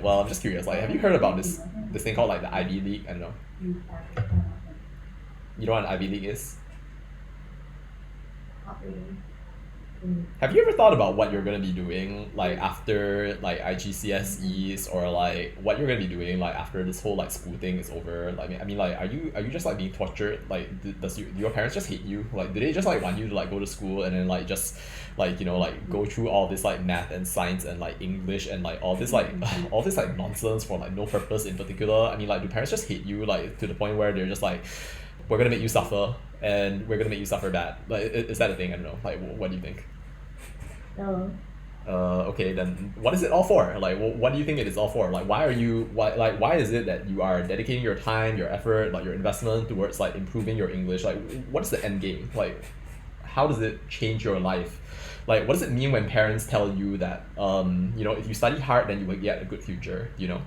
Well, I'm just curious. Like, have you heard about this thing called like the Ivy League? I don't know. You know what an Ivy League is? Not really. Have you ever thought about what you're gonna be doing like after like IGCSEs, or like what you're gonna be doing like after this whole like school thing is over? Like, I mean, like, are you just like being tortured? Like, do your parents just hate you? Like, do they just like want you to like go to school and then like just like like go through all this like math and science and like English and like all this like all this like nonsense for like no purpose in particular? I mean, like, do parents just hate you like to the point where they're just like, we're gonna make you suffer, and we're gonna make you suffer bad? Like, is that a thing? I don't know. Like, what do you think? No. Okay, then what is it all for? Like, what do you think it is all for? Like, why is it that you are dedicating your time, your effort, like your investment towards like improving your English? Like, what is the end game? Like, how does it change your life? Like, what does it mean when parents tell you that if you study hard, then you will get a good future? Yeah,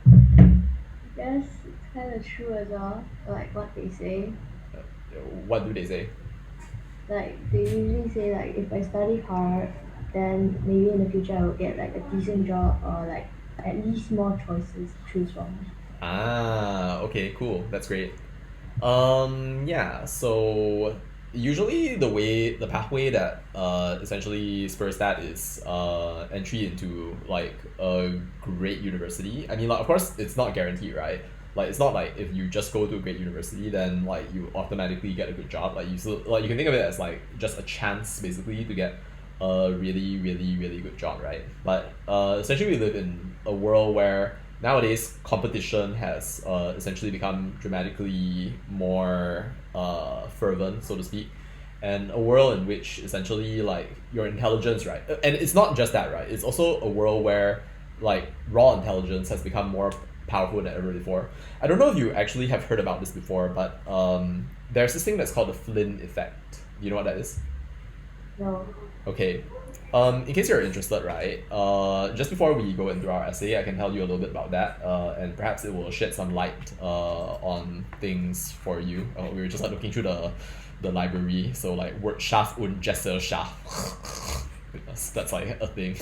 I guess it's kind of true as well, like what they say. What do they say? Like they usually say like if I study hard, then maybe in the future I will get like a decent job or like at least more choices to choose from. Ah, okay, cool. That's great. Yeah, so usually the pathway that essentially spurs that is entry into like a great university. I mean, like, of course it's not guaranteed, right? Like, it's not like if you just go to a great university then like you automatically get a good job. Like, you can think of it as like just a chance basically to get a really really really good job, right? But essentially we live in a world where nowadays competition has essentially become dramatically more fervent, so to speak, and a world in which essentially like your intelligence, right? And it's not just that, right? It's also a world where like raw intelligence has become more powerful than ever before. I don't know if you actually have heard about this before, but there's this thing that's called the Flynn Effect. Do you know what that is? No. Okay. In case you're interested, right? Just before we go into our essay, I can tell you a little bit about that, and perhaps it will shed some light on things for you. We were just like looking through the library, so like word Schaff und Jesse Schaff. That's like a thing.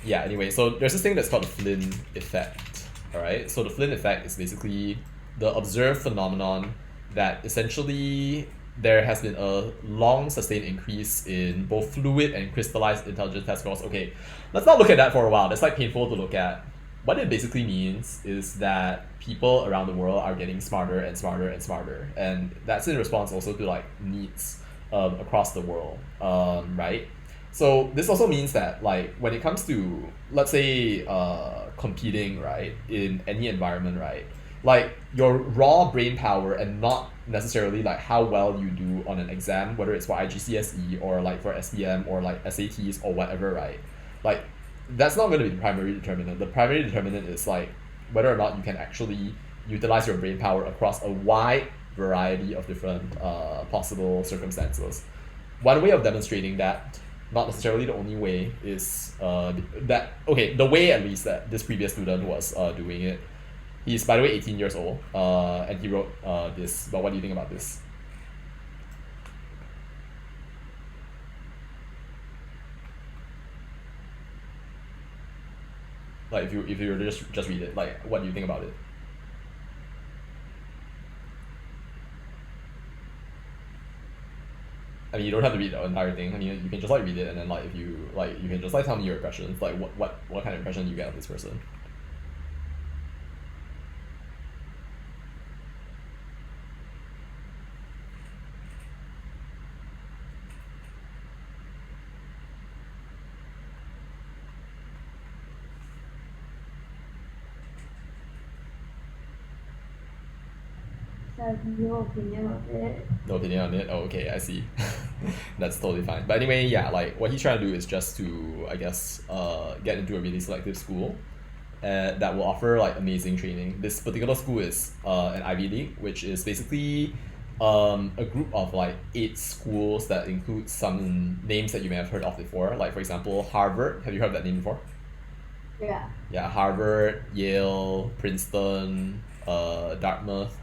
Yeah. Anyway, so there's this thing that's called the Flynn Effect. All right. So the Flynn Effect is basically the observed phenomenon that essentially there has been a long sustained increase in both fluid and crystallized intelligence test scores. Okay, let's not look at that for a while. That's like painful to look at. What it basically means is that people around the world are getting smarter and smarter and smarter, and that's in response also to like needs across the world, right? So this also means that like when it comes to, let's say, competing, right, in any environment, right, like your raw brain power and not necessarily like how well you do on an exam, whether it's for IGCSE or like for SPM or like SATs or whatever, right? Like, that's not going to be the primary determinant. The primary determinant is like whether or not you can actually utilize your brain power across a wide variety of different possible circumstances. One way of demonstrating that, not necessarily the only way, is the way at least that this previous student was doing it. He's, by the way, 18 years old, and he wrote this. But what do you think about this? Like, if you were to just read it, like, what do you think about it? I mean, you don't have to read the entire thing. I mean, you can just like read it, and then like if you like, you can just like tell me your impressions. Like, what kind of impression you get of this person? So I have no opinion of it. No opinion on it? Oh, okay, I see. That's totally fine. But anyway, yeah, like what he's trying to do is just to, I guess, get into a really selective school that will offer like amazing training. This particular school is an Ivy League, which is basically a group of like 8 schools that include some names that you may have heard of before. Like, for example, Harvard. Have you heard of that name before? Yeah. Yeah, Harvard, Yale, Princeton, Dartmouth,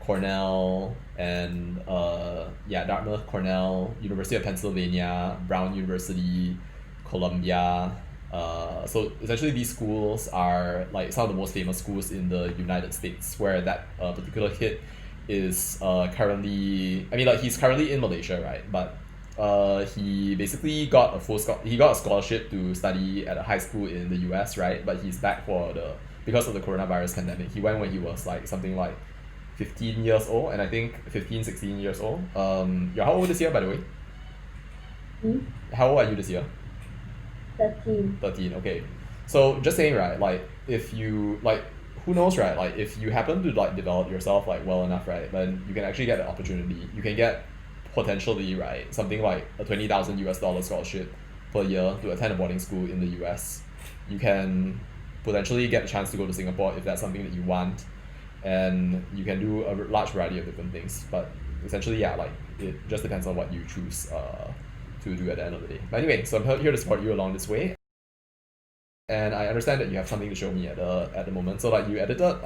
Cornell, and Dartmouth, Cornell, University of Pennsylvania, Brown University, Columbia. So essentially, these schools are like some of the most famous schools in the United States, where that particular kid is currently. I mean, like he's currently in Malaysia, right? But he basically got he got a scholarship to study at a high school in the US, right? But he's back for the because of the coronavirus pandemic. He went when he was like something like 15 years old, and I think 15, 16 years old. You're how old this year, by the way? Hmm? How old are you this year? 13. 13, okay. So just saying, right, like if you like who knows, right, like if you happen to like develop yourself like well enough, right, then you can actually get an opportunity. You can get potentially, right, something like a $20,000 scholarship per year to attend a boarding school in the US. You can potentially get a chance to go to Singapore if that's something that you want, and you can do a large variety of different things. But essentially, yeah, like it just depends on what you choose to do at the end of the day. But anyway, so I'm here to support you along this way, and I understand that you have something to show me at the moment. So like you edited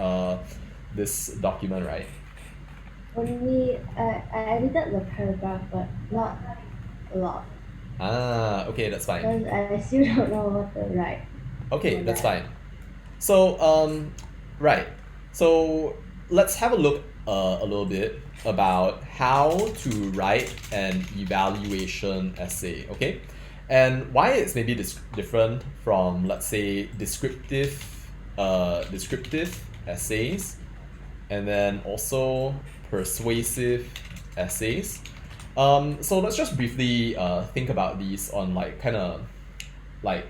this document, right? Only I edited the paragraph, but not a lot. Ah, okay, that's fine. Because I still don't know what to write. Okay, for that's that. fine. So, right. So let's have a look a little bit about how to write an evaluation essay, okay? And why it's maybe different from, let's say, descriptive essays, and then also persuasive essays. So let's just briefly think about these on like kind of like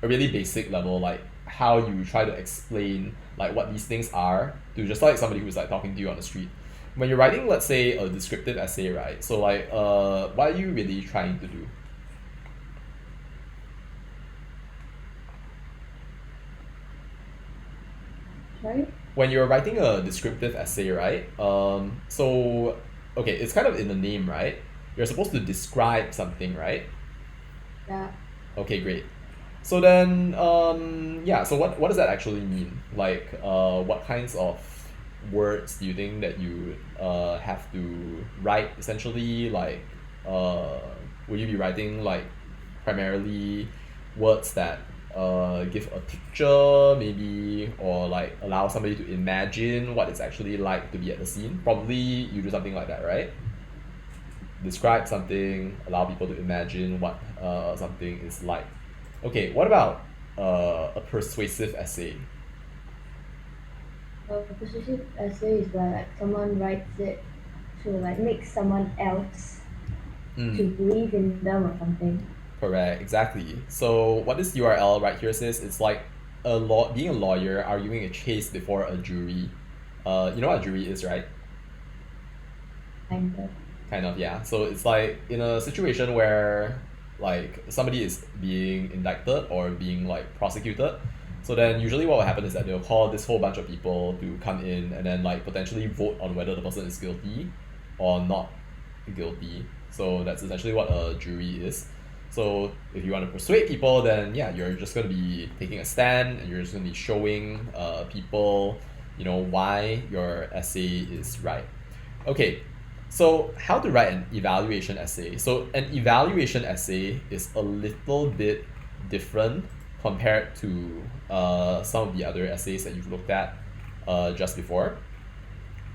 a really basic level, like how you try to explain like what these things are to just like somebody who's like talking to you on the street. When you're writing, let's say, a descriptive essay, right? So like what are you really trying to do? Sorry? When you're writing a descriptive essay, right? So okay, it's kind of in the name, right? You're supposed to describe something, right? Yeah. Okay, great. So then, yeah. So what does that actually mean? Like, what kinds of words do you think that you have to write? Essentially, like, will you be writing like primarily words that give a picture, maybe, or like allow somebody to imagine what it's actually like to be at the scene? Probably you do something like that, right? Describe something, allow people to imagine what something is like. Okay, what about a persuasive essay? A persuasive essay is where like someone writes it to like make someone else to believe in them or something. Correct, exactly. So what this URL right here says, it's like being a lawyer arguing a case before a jury. You know what a jury is, right? Kind of. Kind of, yeah. So it's like in a situation where like somebody is being indicted or being like prosecuted. So then usually what will happen is that they'll call this whole bunch of people to come in and then like potentially vote on whether the person is guilty or not guilty. So that's essentially what a jury is. So if you want to persuade people, then yeah, you're just going to be taking a stand and you're just going to be showing people, why your essay is right. Okay, so how to write an evaluation essay? So an evaluation essay is a little bit different compared to some of the other essays that you've looked at just before.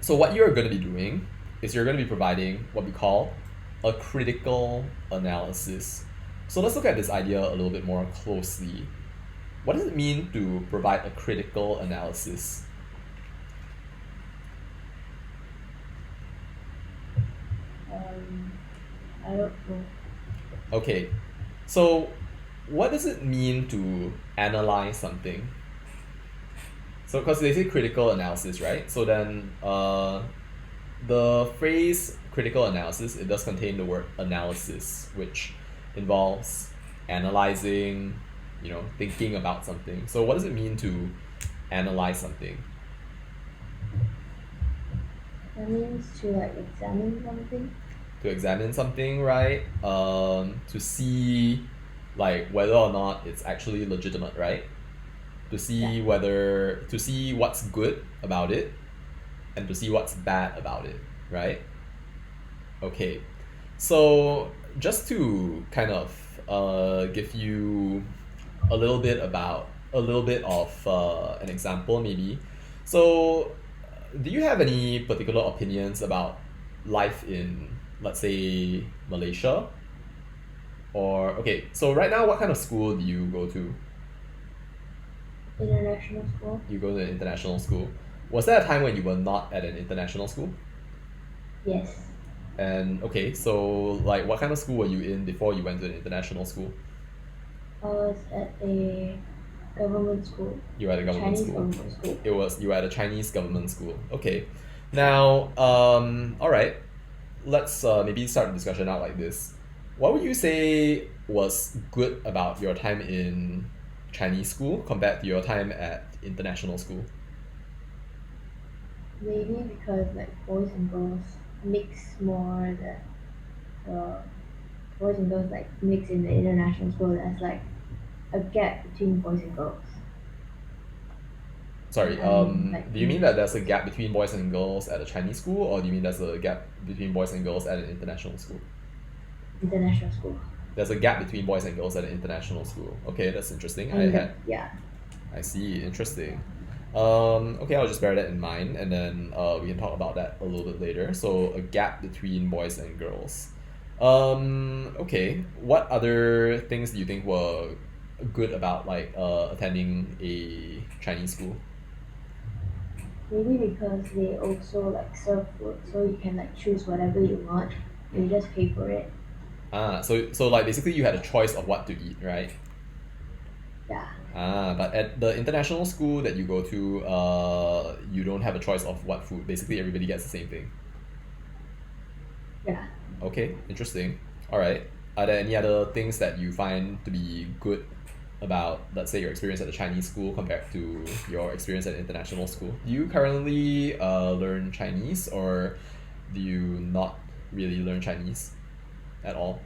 So what you're going to be doing is you're going to be providing what we call a critical analysis. So let's look at this idea a little bit more closely. What does it mean to provide a critical analysis? I don't know. Okay, so what does it mean to analyze something? So because they say critical analysis, right? So then the phrase critical analysis, it does contain the word analysis, which involves analyzing, thinking about something. So what does it mean to analyze something? That means to like examine something. To examine something, right? To see like whether or not it's actually legitimate, right? To see Yeah. to see what's good about it, and to see what's bad about it, right? Okay, so just to kind of give you a little bit of an example maybe. So, do you have any particular opinions about life in, let's say, Malaysia? Or okay, so right now, what kind of school do you go to? International school. You go to an international school. Was there a time when you were not at an international school? Yes. And okay, so like what kind of school were you in before you went to an international school? I was at a government school. You were at a government Chinese school. government school. You were at a Chinese government school. Okay. Now, all right. Let's maybe start the discussion out like this. What would you say was good about your time in Chinese school compared to your time at international school? Maybe because like boys and girls mix more the boys and girls like mix in the international school. There's like a gap between boys and girls. Sorry, Like do you mean that there's a gap between boys and girls at a Chinese school, or do you mean there's a gap between boys and girls at an international school? international school. There's a gap between boys and girls at an international school. Okay, that's interesting. And yeah. I see, interesting. Okay, I'll just bear that in mind, and then we can talk about that a little bit later. So a gap between boys and girls. Okay, what other things do you think were good about like attending a Chinese school? Maybe because they also like serve food, so you can like choose whatever you want. You just pay for it. So like basically you had a choice of what to eat, right? Yeah. But at the international school that you go to, you don't have a choice of what food. Basically, everybody gets the same thing. Yeah. Okay, interesting. All right. Are there any other things that you find to be good about, let's say, your experience at the Chinese school compared to your experience at international school? Do you currently learn Chinese, or do you not really learn Chinese at all?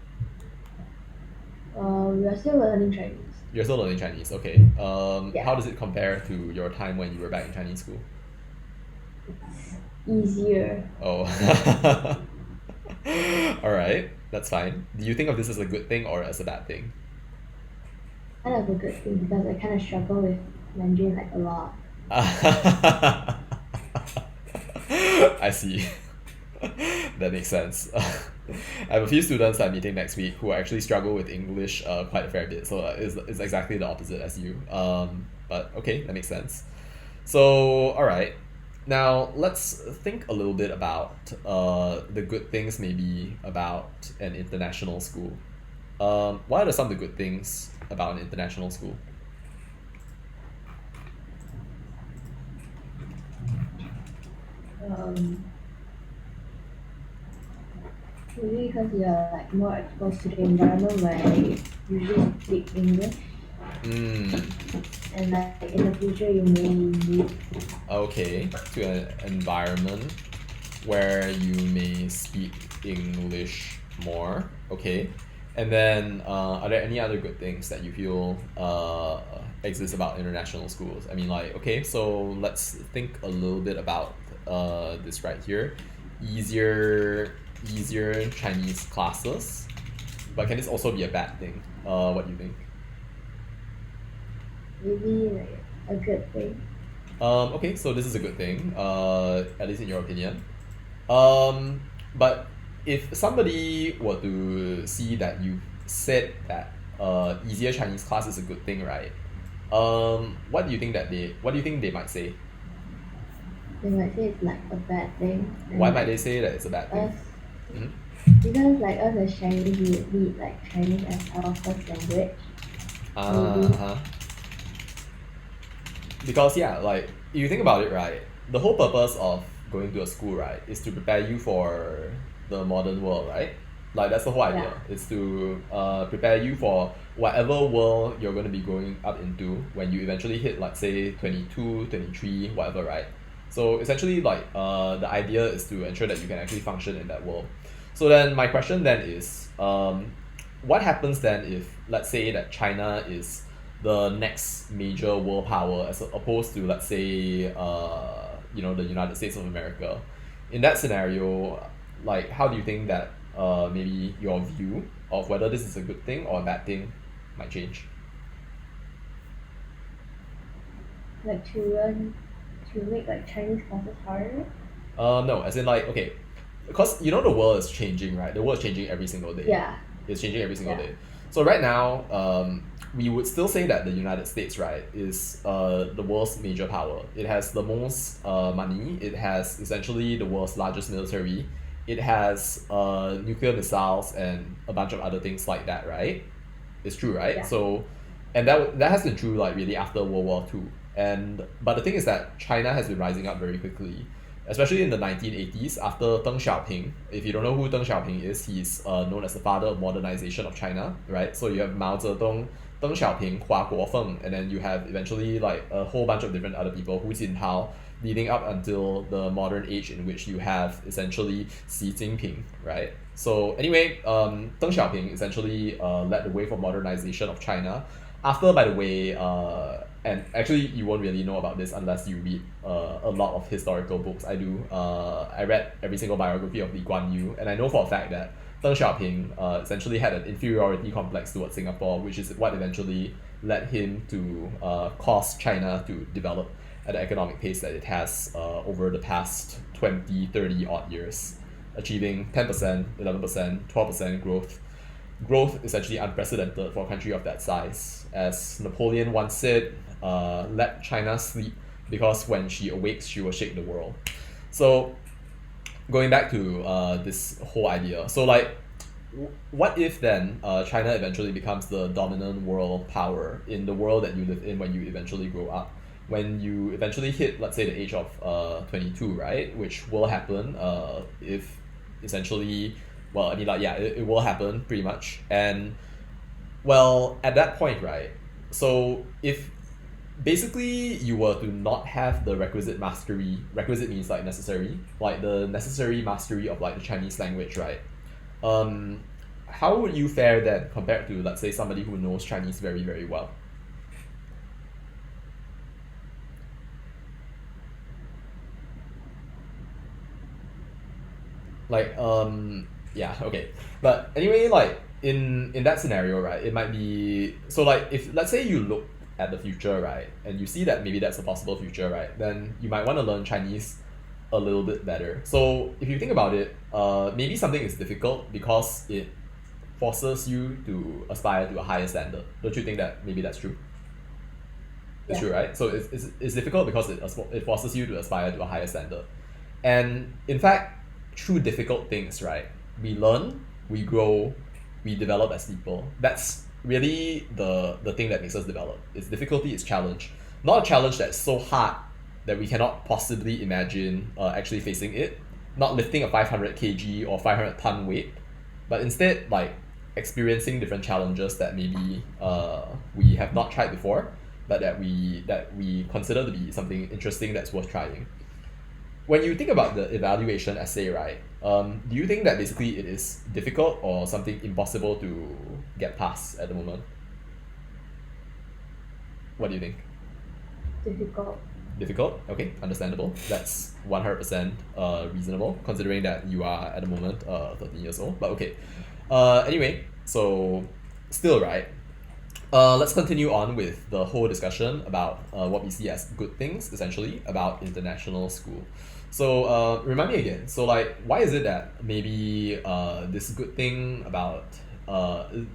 We are still learning Chinese. You're still learning Chinese, okay. Yeah. How does it compare to your time when you were back in Chinese school? It's easier. Oh. All right, that's fine. Do you think of this as a good thing or as a bad thing? Kind of a good thing because I kind of struggle with Mandarin like a lot. I see. That makes sense. I have a few students I'm meeting next week who actually struggle with English quite a fair bit, so it's exactly the opposite as you. But okay, that makes sense. So, all right. Now, let's think a little bit about the good things maybe about an international school. What are some of the good things about an international school? Um, Maybe because you're like more exposed to the environment where they usually speak English, Mm, and like in the future you may need. okay, to an environment where you may speak English more. Okay, and then are there any other good things that you feel exist about international schools? I mean, like, okay, so let's think a little bit about this right here. Easier Chinese classes, but can this also be a bad thing? What do you think? Maybe like a good thing. Okay, so this is a good thing, at least in your opinion. But if somebody were to see that you said that easier Chinese class is a good thing, right? What do you think they might say? They might say it's like a bad thing. And Why like might they say that it's a bad thing? us, Mhm. because like us as Chinese, we would need like Chinese as our first language. Maybe. Uh-huh. Because yeah, like if you think about it, right, the whole purpose of going to a school, right, is to prepare you for the modern world, right? Like that's the whole idea. Yeah. It's to prepare you for whatever world you're going to be growing up into when you eventually hit, like, say 22, 23, whatever, right? So essentially, like, the idea is to ensure that you can actually function in that world. So then my question then is, what happens then if, let's say, that China is the next major world power as opposed to, let's say, the United States of America. In that scenario, like how do you think that maybe your view of whether this is a good thing or a bad thing might change? Like to make like Chinese classes harder. No, as in like okay, because the world is changing, right? The world is changing every single day. Yeah. It's changing every single Yeah. day. So right now, we would still say that the United States, right, is the world's major power. It has the most money. It has essentially the world's largest military. It has nuclear missiles and a bunch of other things like that, right? It's true, right? Yeah. So, and that has been true like really after World War Two. But the thing is that China has been rising up very quickly, especially in the 1980s after Deng Xiaoping. If you don't know who Deng Xiaoping is, he's known as the father of modernization of China, right? So you have Mao Zedong, Deng Xiaoping, Hua Guofeng, and then you have eventually like a whole bunch of different other people, Hu Jintao, leading up until the modern age in which you have essentially Xi Jinping, right? So anyway, Deng Xiaoping essentially led the way for modernization of China. After, by the way, and actually you won't really know about this unless you read a lot of historical books. I do. I read every single biography of Lee Kuan Yew, and I know for a fact that Deng Xiaoping essentially had an inferiority complex towards Singapore, which is what eventually led him to cause China to develop at the economic pace that it has over the past 20, 30 odd years, achieving 10%, 11%, 12% growth. Growth essentially unprecedented for a country of that size. As Napoleon once said, let China sleep because when she awakes, she will shake the world. So, going back to this whole idea, so like, what if then China eventually becomes the dominant world power in the world that you live in when you eventually grow up? When you eventually hit, let's say, the age of 22, right? Which will happen if essentially, well, I mean, like, yeah, it will happen pretty much. And, well, at that point, right? So, if basically you were to not have the requisite mastery, requisite means like necessary, like the necessary mastery of like the Chinese language, right? How would you fare then compared to, let's say, somebody who knows Chinese very, very well? Like, yeah, okay. But anyway, like in that scenario, right, it might be so like if let's say you look at the future, right, and you see that maybe that's a possible future, right, then you might want to learn Chinese a little bit better. So if you think about it, maybe something is difficult because it forces you to aspire to a higher standard. Don't you think that maybe that's true? It's Yeah. true, right? So it's difficult because it forces you to aspire to a higher standard. And in fact, through difficult things, right, we learn, we grow, we develop as people. That's really the thing that makes us develop. It's difficulty, it's challenge. Not a challenge that's so hard that we cannot possibly imagine actually facing it. Not lifting a 500 kg or 500-ton weight, but instead like experiencing different challenges that maybe we have not tried before, but that we consider to be something interesting that's worth trying. When you think about the evaluation essay, right, do you think that basically it is difficult or something impossible to get past at the moment? What do you think? Difficult. Difficult? Okay, understandable. That's 100% reasonable, considering that you are at the moment 13 years old. But okay. Anyway, so still, right, let's continue on with the whole discussion about what we see as good things, essentially, about international school. So, remind me again. So, like, why is it that maybe this good thing about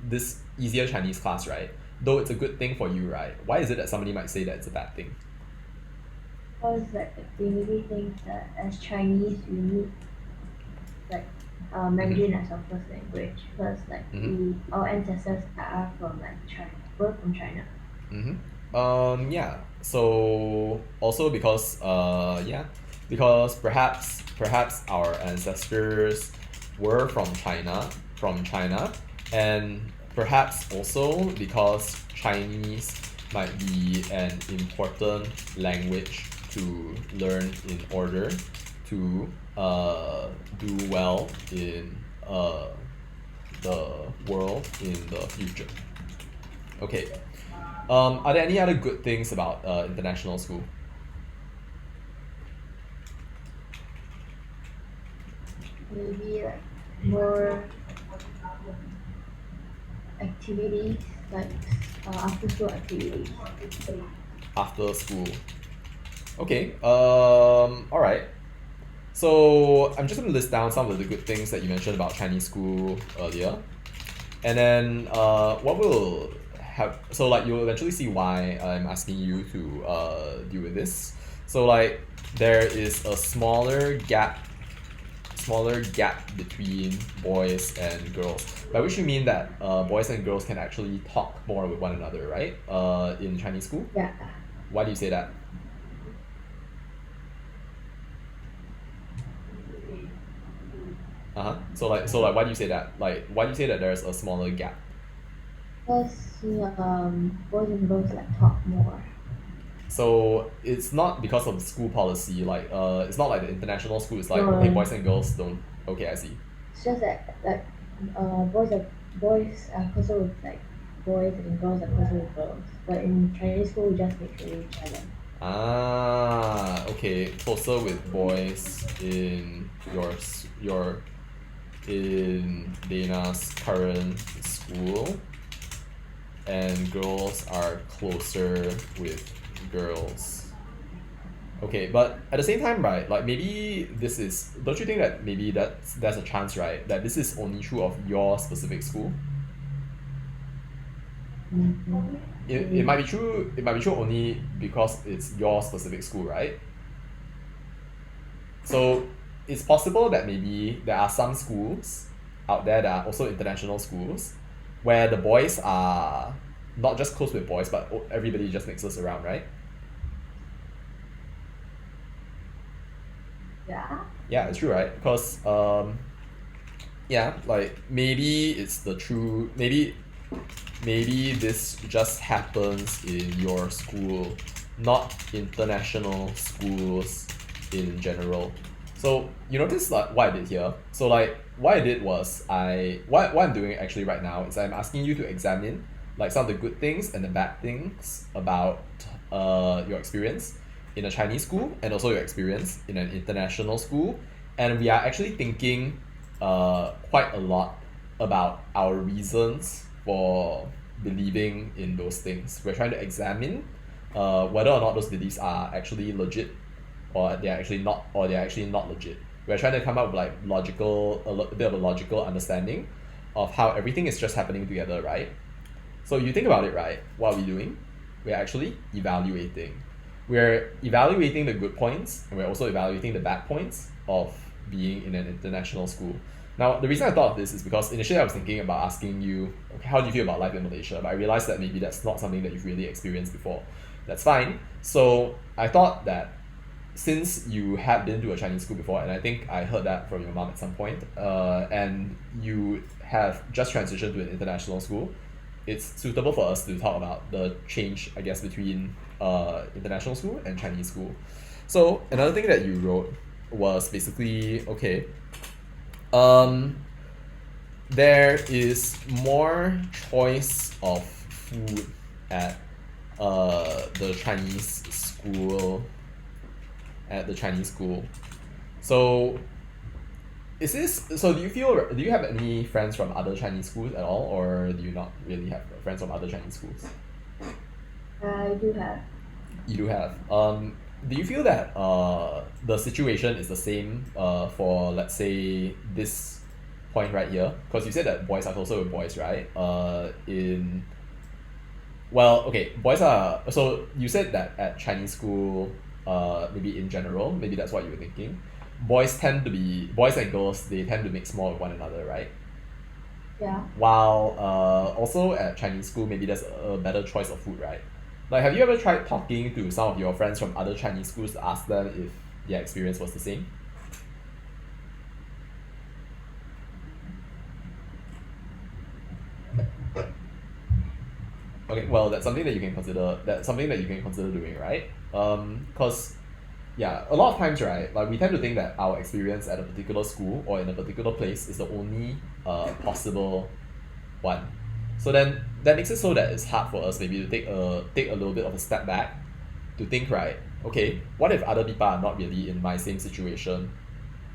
this easier Chinese class, right? Though it's a good thing for you, right? Why is it that somebody might say that it's a bad thing? Because like they maybe think that as Chinese we need like Mandarin as our first language because like our ancestors are from like China, were from China. Yeah. So also because because perhaps our ancestors were from China, and perhaps also because Chinese might be an important language to learn in order to do well in the world in the future. Okay. Are there any other good things about international school? maybe like more activities, like after school activities. After school. Okay. All right. So I'm just going to list down some of the good things that you mentioned about Chinese school earlier, and then what will have, so like you'll eventually see why I'm asking you to deal with this. So like there is a smaller gap between boys and girls, by which you mean that boys and girls can actually talk more with one another, right? In Chinese school. Yeah. Why do you say that? Uh-huh. So like why do you say that? Like why do you say that there's a smaller gap? Because boys and girls like talk more. So it's not because of the school policy, like it's not like the international school is like, okay, No, boys and girls don't. Okay, I see. it's just that like boys are closer with like boys and girls are closer with girls. But in Chinese school we just mix with each other. Ah, okay, closer with boys in your in Dana's current school, and girls are closer with girls. Okay, but at the same time, right, like maybe this is, don't you think that maybe that's a chance, right, that this is only true of your specific school? Mm-hmm. It might be true, it might be true only because it's your specific school, right? So it's possible that maybe there are some schools out there that are also international schools where the boys are not just close with boys, but everybody just mixes around, right? Yeah. Yeah, it's true, right? Because yeah, like maybe it's the true, maybe this just happens in your school, not international schools in general. So you notice like what I did here. So like what I did was what I'm doing actually right now is I'm asking you to examine like some of the good things and the bad things about your experience in a Chinese school and also your experience in an international school, and we are actually thinking quite a lot about our reasons for believing in those things. We're trying to examine whether or not those beliefs are actually legit, or they're actually not legit. We're trying to come up with like a bit of a logical understanding of how everything is just happening together, right? So you think about it, right? What are we doing? We're actually evaluating. We're evaluating the good points, and we're also evaluating the bad points of being in an international school. Now, the reason I thought of this is because initially I was thinking about asking you, okay, how do you feel about life in Malaysia? But I realized that maybe that's not something that you've really experienced before. That's fine. So I thought that since you had been to a Chinese school before, and I think I heard that from your mom at some point, and you have just transitioned to an international school, it's suitable for us to talk about the change, I guess, between international school and Chinese school. So another thing that you wrote was basically, okay, um, there is more choice of food at the Chinese school So do you have any friends from other Chinese schools at all, or do you not really have friends from other Chinese schools? I do have. You do have. Do you feel that the situation is the same for, let's say, this point right here? Because you said that boys are closer with boys, right? Well, okay, boys are, so you said that at Chinese school, maybe in general, maybe that's what you were thinking. Boys and girls, they tend to mix more with one another, right? Yeah. While also at Chinese school, maybe there's a better choice of food, right? Like, have you ever tried talking to some of your friends from other Chinese schools to ask them if their experience was the same? Okay, well, that's something that you can consider. That's something that you can consider doing, right? Cause yeah, a lot of times, right, like we tend to think that our experience at a particular school or in a particular place is the only possible one. So then that makes it so that it's hard for us maybe to take a little bit of a step back to think, right, okay, what if other people are not really in my same situation?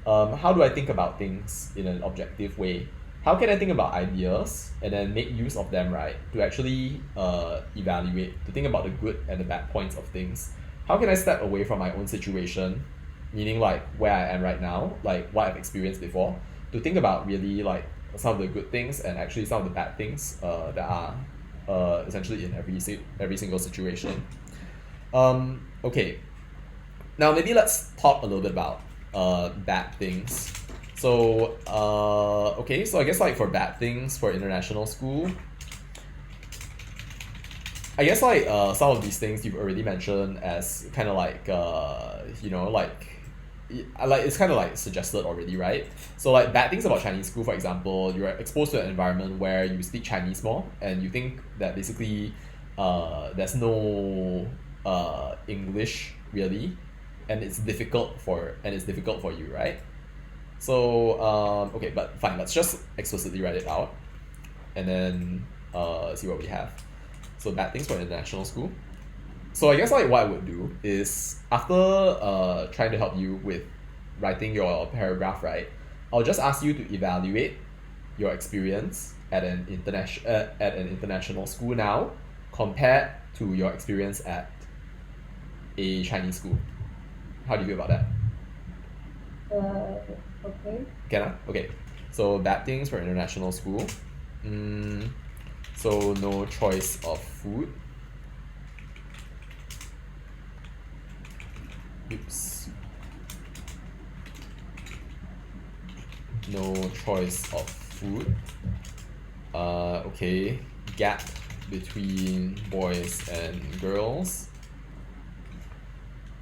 how do I think about things in an objective way? How can I think about ideas and then make use of them, right? To actually evaluate, to think about the good and the bad points of things. How can I step away from my own situation, meaning like where I am right now, like what I've experienced before, to think about really like some of the good things and actually some of the bad things that are essentially in every single situation. Okay, now maybe let's talk a little bit about bad things. So okay, so I guess like for bad things for international school, I guess like some of these things you've already mentioned as kind of like like it's kind of like suggested already, right? So like bad things about Chinese school, for example, you're exposed to an environment where you speak Chinese more, and you think that basically there's no English really, and it's difficult for you, right? So okay, but fine. Let's just explicitly write it out, and then see what we have. So bad things for international school. So I guess like what I would do is after trying to help you with writing your paragraph, right? I'll just ask you to evaluate your experience at an international school now compared to your experience at a Chinese school. How do you feel about that? Okay. Can I? Okay. So bad things for international school. So no choice of food. Oops. No choice of food. Okay. Gap between boys and girls.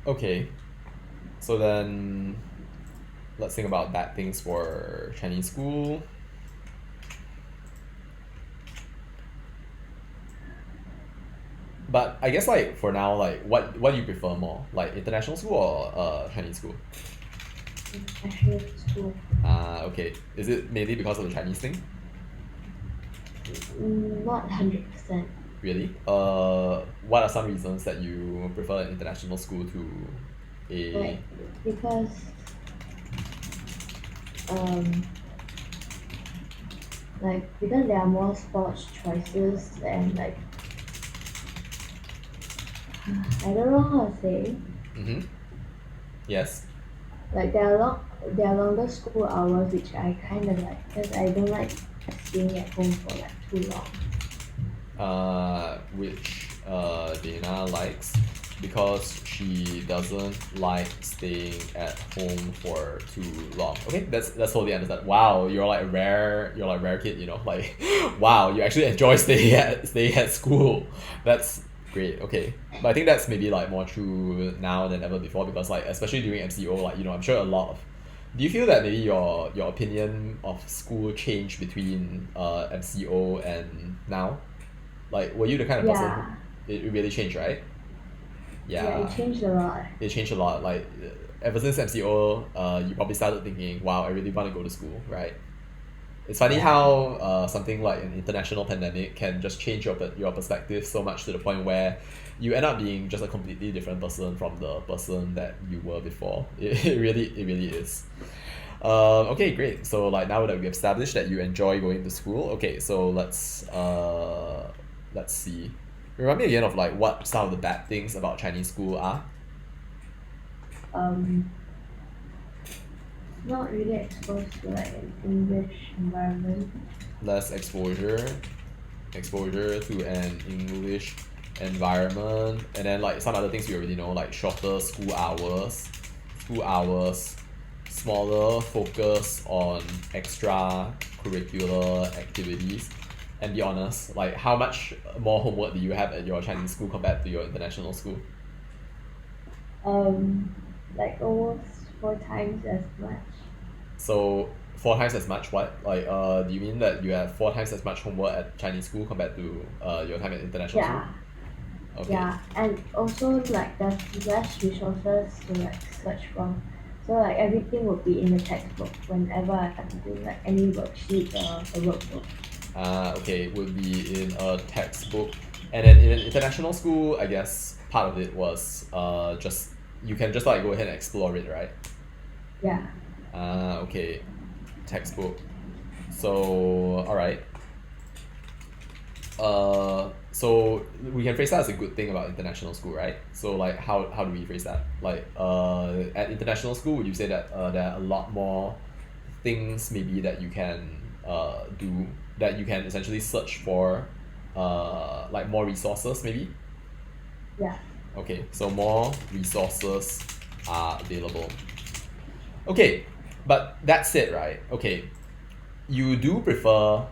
Okay. So then let's think about bad things for Chinese school. But I guess like for now, like what do you prefer more? Like international school or Chinese school? International school. Okay. Is it mainly because of the Chinese thing? Not 100%. Really? What are some reasons that you prefer an international school to a Like because um because there are more sports choices and like I don't know how to say. Mm-hmm. Yes. Like there are longer school hours which I kind of like because I don't like staying at home for like too long. Which Dana likes because she doesn't like staying at home for too long. Okay, that's totally understand. Wow, you're like a rare kid, you know, like wow, you actually enjoy staying at school. That's great. Okay, but I think that's maybe like more true now than ever before because like especially during MCO, like I'm sure a lot of. Do you feel that maybe your opinion of school changed between MCO and now? Like, were you the kind of person Yeah, who it really changed, right? yeah, Yeah, it changed a lot. it changed a lot. Like, ever since MCO, you probably started thinking, wow, I really want to go to school, right? It's funny Yeah, how something like an international pandemic can just change your perspective so much to the point where you end up being just a completely different person from the person that you were before. It really is. Okay, great. So like now that we established that you enjoy going to school, okay, so let's see. Remind me again of like what some of the bad things about Chinese school are. um, not really exposed to like an English environment. Less exposure to an English environment, and then like some other things we already know, like shorter school hours, smaller focus on extracurricular activities. And be honest, like how much more homework do you have at your Chinese school compared to your international school? Like almost 4 times as much. So 4 times as much what? Like do you mean that you have 4 times as much homework at Chinese school compared to your time at international school? Yeah, Okay. yeah, and also like there's less resources to like search from. So like everything would be in the textbook whenever I have to do like any worksheet or a workbook. Okay, would be in a textbook. And then in an international school, I guess part of it was just you can just like go ahead and explore it, right? Yeah, Okay. Textbook. So, alright. So we can phrase that as a good thing about international school, right? So like how do we phrase that? Like at international school, would you say that there are a lot more things maybe that you can do, that you can essentially search for, like more resources maybe? Yeah. Okay, so more resources are available. Okay, but that's it, right? Okay, you do prefer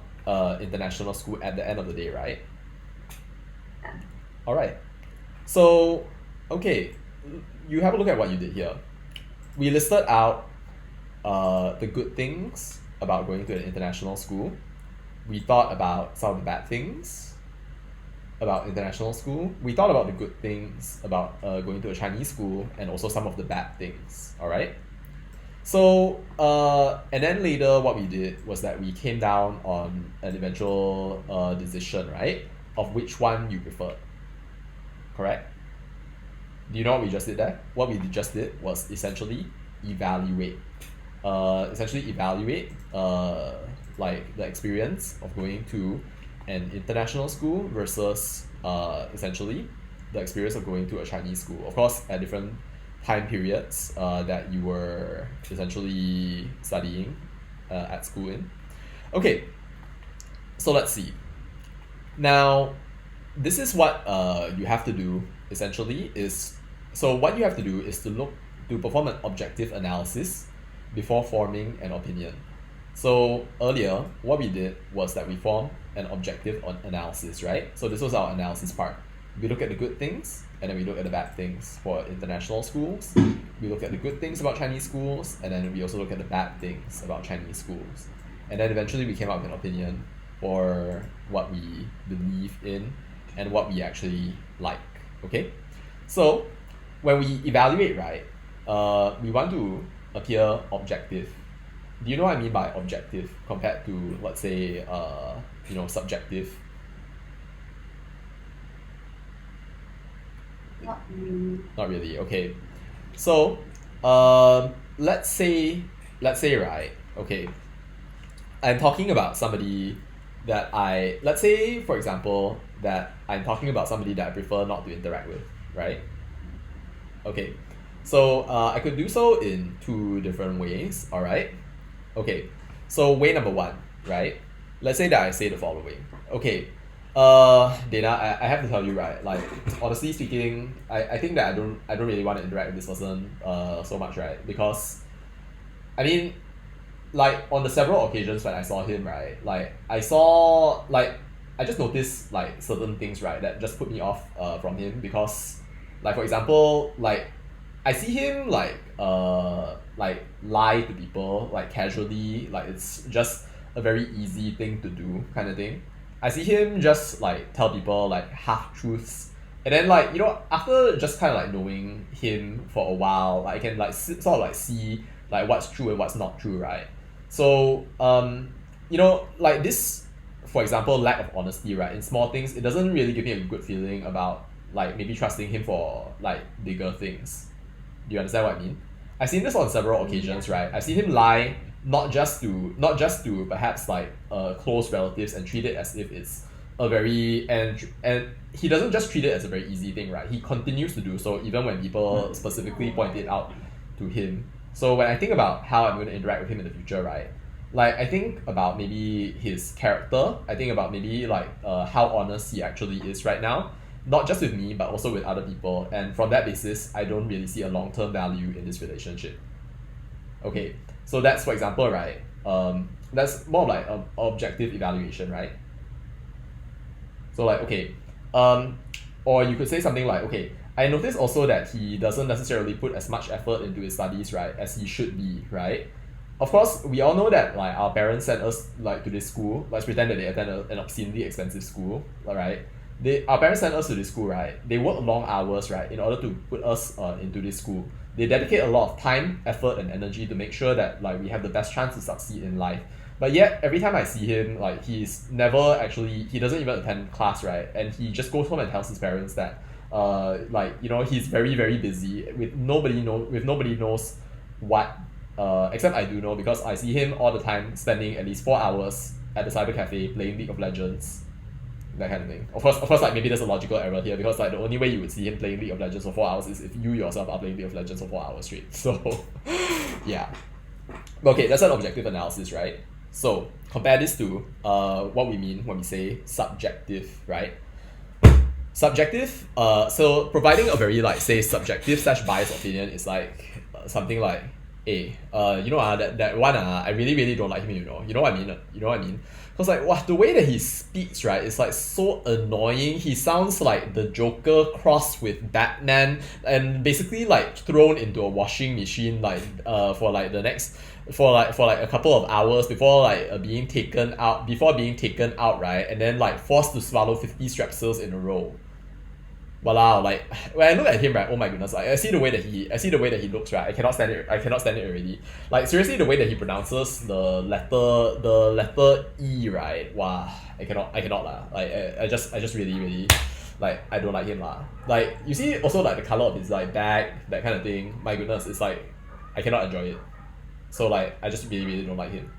international school at the end of the day, right? Yeah. All right. So, okay, you have a look at what you did here. We listed out the good things about going to an international school. We thought about some of the bad things about international school. We thought about the good things about going to a Chinese school, and also some of the bad things. All right. So, and then later what we did was that we came down on an eventual decision, right? Of which one you prefer. Correct? Do you know what we just did there? What we just did was essentially evaluate. Like the experience of going to an international school versus essentially the experience of going to a Chinese school. Of course, at different time periods that you were essentially studying at school in. Okay, so let's see. Now, this is what you have to do essentially is, so what you have to do is to perform an objective analysis before forming an opinion. So earlier, what we did was that we formed an objective analysis, right? So this was our analysis part. We look at the good things, and then we look at the bad things for international schools. We look at the good things about Chinese schools, and then we also look at the bad things about Chinese schools. And then eventually we came up with an opinion for what we believe in and what we actually like, okay? So when we evaluate, right, we want to appear objective. Do you know what I mean by objective compared to, let's say, subjective? Not really. Not really. Okay. So, let's say, right. Okay. I'm talking about somebody let's say, for example, that I'm talking about somebody that I prefer not to interact with, right? Okay. So, I could do so in two different ways, all right? Okay. So, way number one, right? Let's say that I say the following. Okay. Dana, I have to tell you, right, like, honestly speaking, I think that I don't really want to interact with this person so much, right? Because I mean, like, on the several occasions when I saw him, right, like I just noticed like certain things, right, that just put me off from him. Because, like, for example, like I see him like lie to people like casually, like it's just a very easy thing to do kind of thing. I see him just like tell people like half truths, and then, like, after just kind of like knowing him for a while, like, I can like sort of like see like what's true and what's not true, right? So like this, for example, lack of honesty, right, in small things, it doesn't really give me a good feeling about like maybe trusting him for like bigger things. Do you understand what I mean? I've seen this on several occasions, right? I've seen him lie not just to perhaps like close relatives, and treat it as if it's a very, and he doesn't just treat it as a very easy thing, right? He continues to do so even when people specifically point it out to him. So when I think about how I'm going to interact with him in the future, right, like, I think about maybe his character. I think about maybe like how honest he actually is right now, not just with me but also with other people. And from that basis, I don't really see a long-term value in this relationship. Okay, so that's, for example, right, that's more of like an objective evaluation, right? So, like, okay, or you could say something like, okay, I noticed also that he doesn't necessarily put as much effort into his studies, right, as he should be, right? Of course, we all know that like our parents sent us like to this school. Let's pretend that they attend an obscenely expensive school, right? Our parents sent us to this school, right? They work long hours, right, in order to put us into this school. They dedicate a lot of time, effort, and energy to make sure that like we have the best chance to succeed in life. But yet, every time I see him, like, he doesn't even attend class, right? And he just goes home and tells his parents that he's very, very busy with nobody knows what except I do know because I see him all the time spending at least 4 hours at the cyber cafe playing League of Legends, that kind of thing. Of course, like maybe there's a logical error here because like the only way you would see him playing League of Legends for 4 hours is if you yourself are playing League of Legends for 4 hours straight. So, yeah. Okay, that's an objective analysis, right? So compare this to what we mean when we say subjective, right? Subjective, so providing a very like say subjective slash biased opinion is like something like, hey, that one I really don't like him, you know what I mean, because like wow, the way that he speaks, right, is like so annoying. He sounds like the Joker crossed with Batman and basically like thrown into a washing machine like for like the next for like a couple of hours before like being taken out, right, and then like forced to swallow 50 strepsils in a row. Walao, like when I look at him, right, oh my goodness, like I see the way that he looks, right, I cannot stand it already. Like seriously, the way that he pronounces the letter E, right, wow, I cannot lah. Like I just really like I don't like him lah. Like you see also like the color of his like bag, that kind of thing, my goodness, it's like I cannot enjoy it. So like I just really don't like him.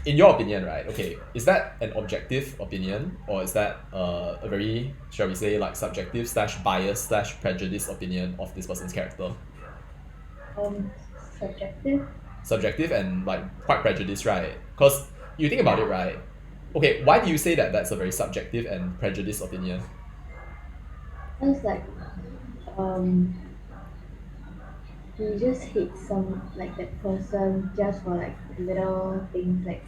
In your opinion, right, okay, is that an objective opinion or is that a very, shall we say, like subjective slash biased slash prejudiced opinion of this person's character? Subjective. Subjective and like quite prejudiced, right? Because you think about it, right? Okay, why do you say that that's a very subjective and prejudiced opinion? It's like he just hates some like that person just for like little things like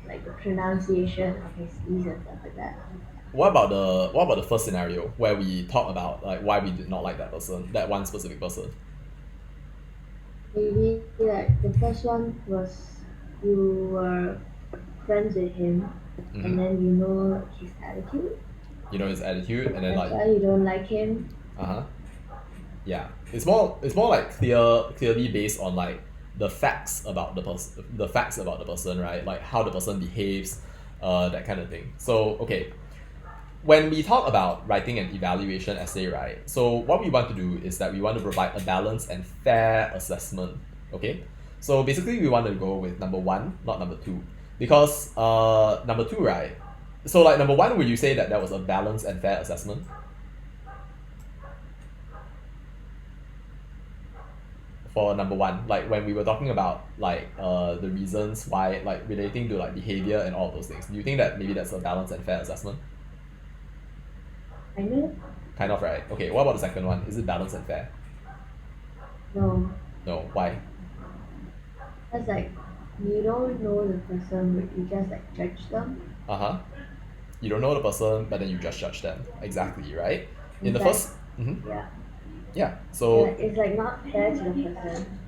like the pronunciation of his E's and stuff like that. What about the first scenario where we talk about like why we did not like that person, that one specific person? Maybe like the first one was you were friends with him and then you know his attitude. You know his attitude, and then That's like why you don't like him. Yeah, it's more like clearly based on like the facts about the person, right? Like how the person behaves, that kind of thing. So okay, when we talk about writing an evaluation essay, right? So what we want to do is that we want to provide a balanced and fair assessment. Okay, so basically we want to go with number one, not number two, because number two, right? So like number one, would you say that was a balanced and fair assessment? For number one, like when we were talking about like the reasons why, like relating to like behavior and all those things, do you think that maybe that's a balanced and fair assessment? Kind of, right? Okay, what about the second one? Is it balanced and fair? No. No, why? That's like you don't know the person, but you just like judge them. You don't know the person, but then you just judge them. Exactly, right? In the Exact- first, Yeah. so It's like not fair to the person.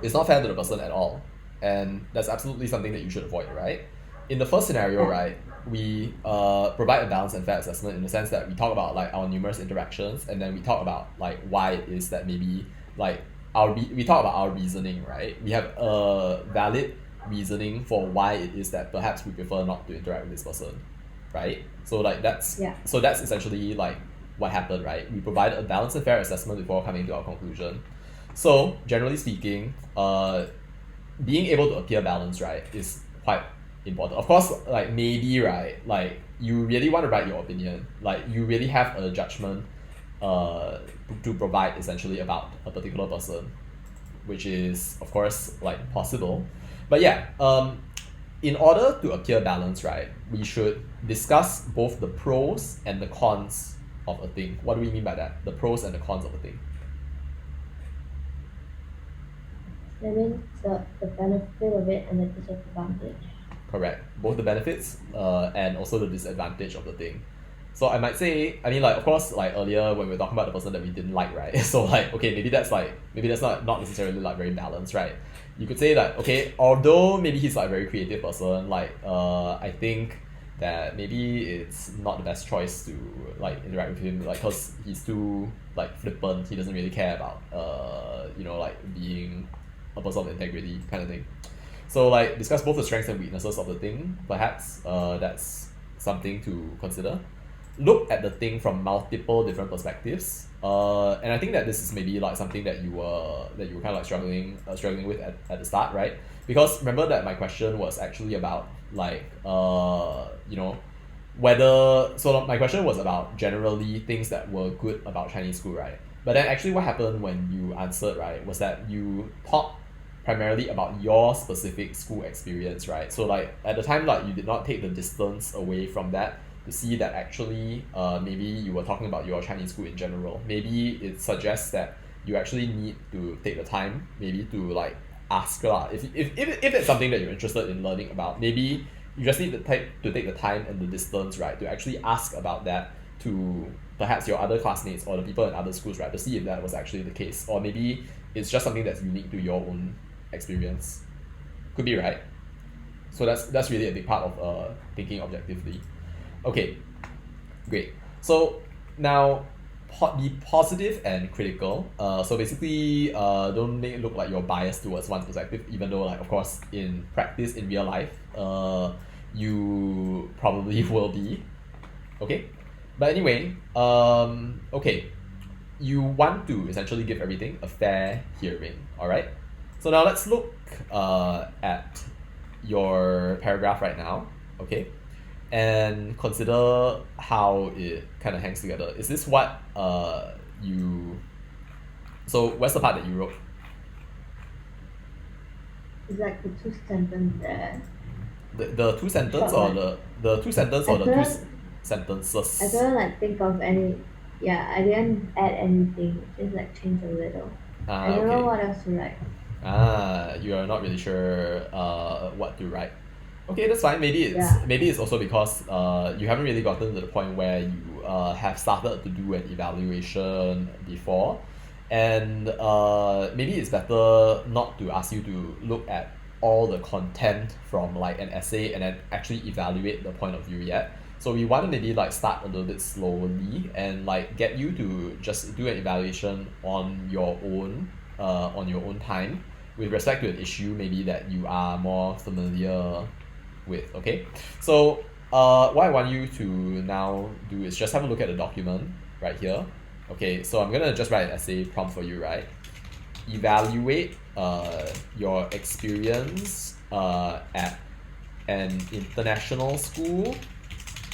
it's not fair to the person at all, and that's absolutely something that you should avoid, right? In the first scenario, right, we provide a balanced and fair assessment in the sense that we talk about like our numerous interactions, and then we talk about like why it is that maybe like we talk about our reasoning, right? We have a valid reasoning for why it is that perhaps we prefer not to interact with this person, right? So like that's essentially like what happened, right? We provide a balanced and fair assessment before coming to our conclusion. So generally speaking, being able to appear balanced, right, is quite important. Of course, like maybe, right, like you really want to write your opinion, like you really have a judgment to provide essentially about a particular person, which is of course like possible. But yeah, in order to appear balanced, right, we should discuss both the pros and the cons of a thing. What do we mean by that? The pros and the cons of a thing. I mean the benefit of it and the disadvantage. Correct. Both the benefits and also the disadvantage of the thing. So I might say, I mean, like, of course, like earlier when we were talking about the person that we didn't like, right? So like, okay, maybe that's not necessarily like very balanced, right? You could say that, okay, although maybe he's like a very creative person, like I think that maybe it's not the best choice to like interact with him, like because he's too like flippant. He doesn't really care about like being a person of integrity kind of thing. So like discuss both the strengths and weaknesses of the thing. Perhaps that's something to consider. look at the thing from multiple different perspectives. And I think that this is maybe like something that you were kind of like struggling with at the start, right? Because remember that my question was actually about like you know, whether so my question was about generally things that were good about Chinese school, right? But then actually what happened when you answered, right, was that you talked primarily about your specific school experience, right? So like at the time, like you did not take the distance away from that to see that actually maybe you were talking about your Chinese school in general. Maybe it suggests that you actually need to take the time maybe to like ask lah. If it's something that you're interested in learning about, maybe you just need to take the time and the distance, right, to actually ask about that to perhaps your other classmates or the people in other schools, right, to see if that was actually the case. Or maybe it's just something that's unique to your own experience. Could be, right? So that's really a big part of thinking objectively. Okay, great. So now be positive and critical. So basically, don't make it look like you're biased towards one perspective, even though like of course in practice in real life, you probably will be. Okay, but anyway, okay, you want to essentially give everything a fair hearing. All right. So now let's look at your paragraph right now. Okay, and consider how it kind of hangs together. Is this what you? So where's the part that you wrote? It's like the two sentence there. The two sentence Short or one. the two sentence or I the two couldn't sentences? I couldn't like think of any. Yeah, I didn't add anything. Just like change a little. I don't know Okay. what else to write. You are not really sure what to write. Okay, that's fine. Yeah. Maybe it's also because you haven't really gotten to the point where you have started to do an evaluation before, and maybe it's better not to ask you to look at all the content from like an essay and then actually evaluate the point of view yet. So we want to maybe like start a little bit slowly and like get you to just do an evaluation on your own time with respect to an issue maybe that you are more familiar with. Okay, so what I want you to now do is just have a look at the document right here. Okay, so I'm gonna just write an essay prompt for you, right? Evaluate your experience at an international school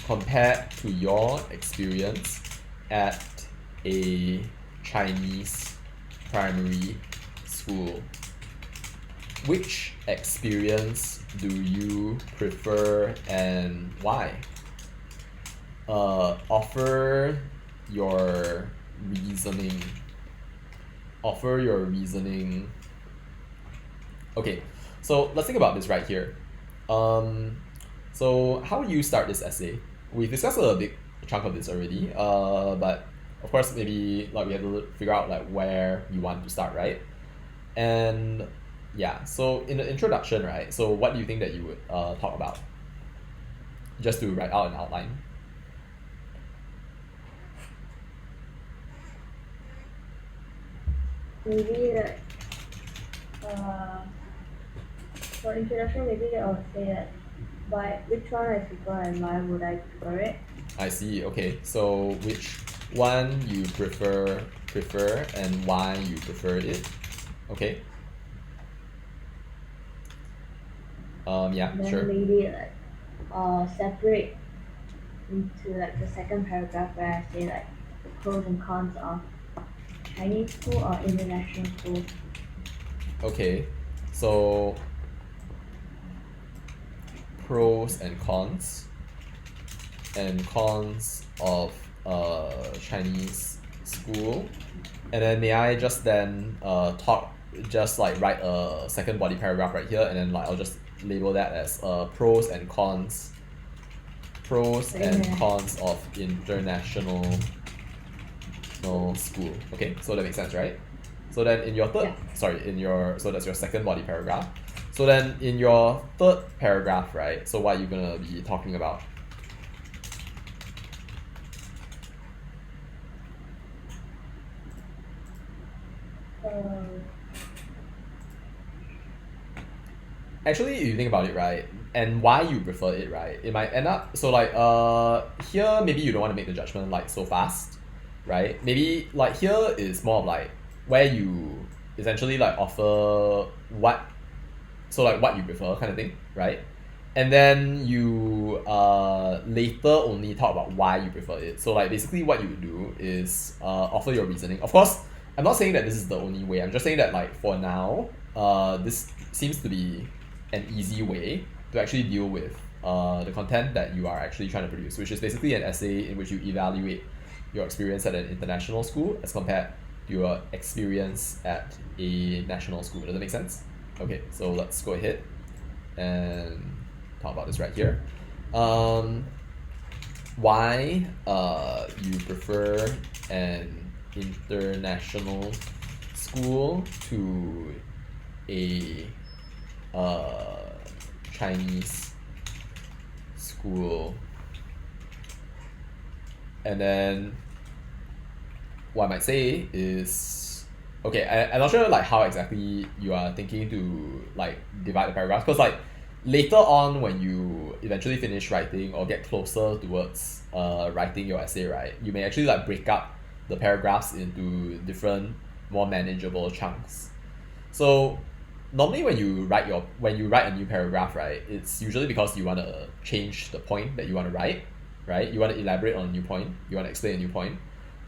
compared to your experience at a Chinese primary school. Which experience do you prefer and why? Offer your reasoning. Offer your reasoning. Okay, so let's think about this right here. So how do you start this essay? We discussed a big chunk of this already, but of course maybe like we have to figure out like where you want to start, right? And yeah, so in the introduction, right, so what do you think that you would talk about? Just to write out an outline. Maybe like for introduction, maybe I would say that which one I prefer and why would I prefer it. I see, okay. So which one you prefer and why you prefer it. Okay. Yeah, Then sure. maybe like separate into like the second paragraph where I say like the pros and cons of Chinese school or international school. Okay. So pros and cons of Chinese school. And then may I just then just like write a second body paragraph right here, and then like I'll just label that as pros and cons of international school. Okay, so that makes sense, right? So then in your so that's your second body paragraph. So then in your third paragraph, right, so what are you gonna be talking about? actually, if you think about it, right, and why you prefer it, right, it might end up so like here maybe you don't want to make the judgment like so fast, right? Maybe like here is more of like where you essentially like offer what so like what you prefer kind of thing, right? And then you later only talk about why you prefer it. So like basically what you would do is offer your reasoning. Of course, I'm not saying that this is the only way. I'm just saying that like for now, this seems to be an easy way to actually deal with the content that you are actually trying to produce, which is basically an essay in which you evaluate your experience at an international school as compared to your experience at a national school. Does that make sense? Okay, so let's go ahead and talk about this right here. Why you prefer an international school to a Chinese school, and then what I might say is okay. I'm not sure like how exactly you are thinking to like divide the paragraphs, because like later on when you eventually finish writing or get closer towards writing your essay, right, you may actually like break up the paragraphs into different more manageable chunks. So normally when you write a new paragraph, right, it's usually because you want to change the point that you want to write, right? You want to elaborate on a new point, you want to explain a new point,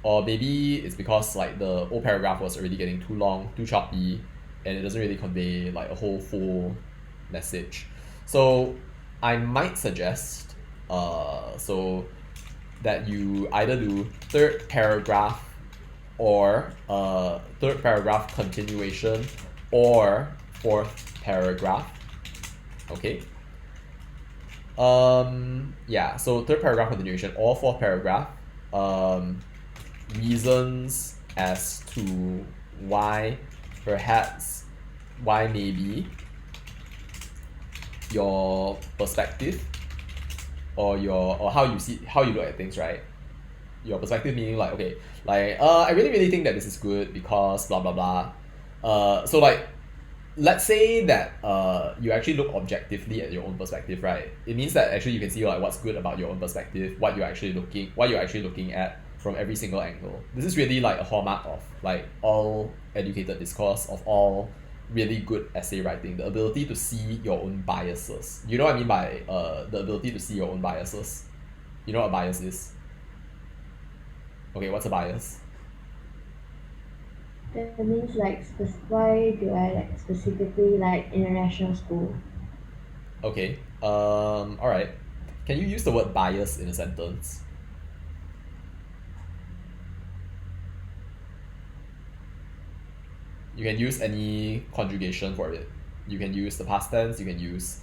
or maybe it's because like the old paragraph was already getting too long, too choppy, and it doesn't really convey like a whole full message. So I might suggest so that you either do third paragraph or third paragraph continuation or fourth paragraph. Okay. Yeah, so third paragraph continuation or fourth paragraph. Reasons as to why perhaps why maybe your perspective or how you look at things, right? Your perspective meaning like, okay, like I really think that this is good because blah blah blah. So like let's say that you actually look objectively at your own perspective, right? It means that actually you can see like what's good about your own perspective, what you're actually looking at from every single angle. This is really like a hallmark of like all educated discourse, of all really good essay writing, the ability to see your own biases. You know what I mean by the ability to see your own biases? You know what a bias is? Okay, what's a bias? That means like why do I like specifically like international school? Okay. Alright. Can you use the word bias in a sentence? You can use any conjugation for it. You can use the past tense, you can use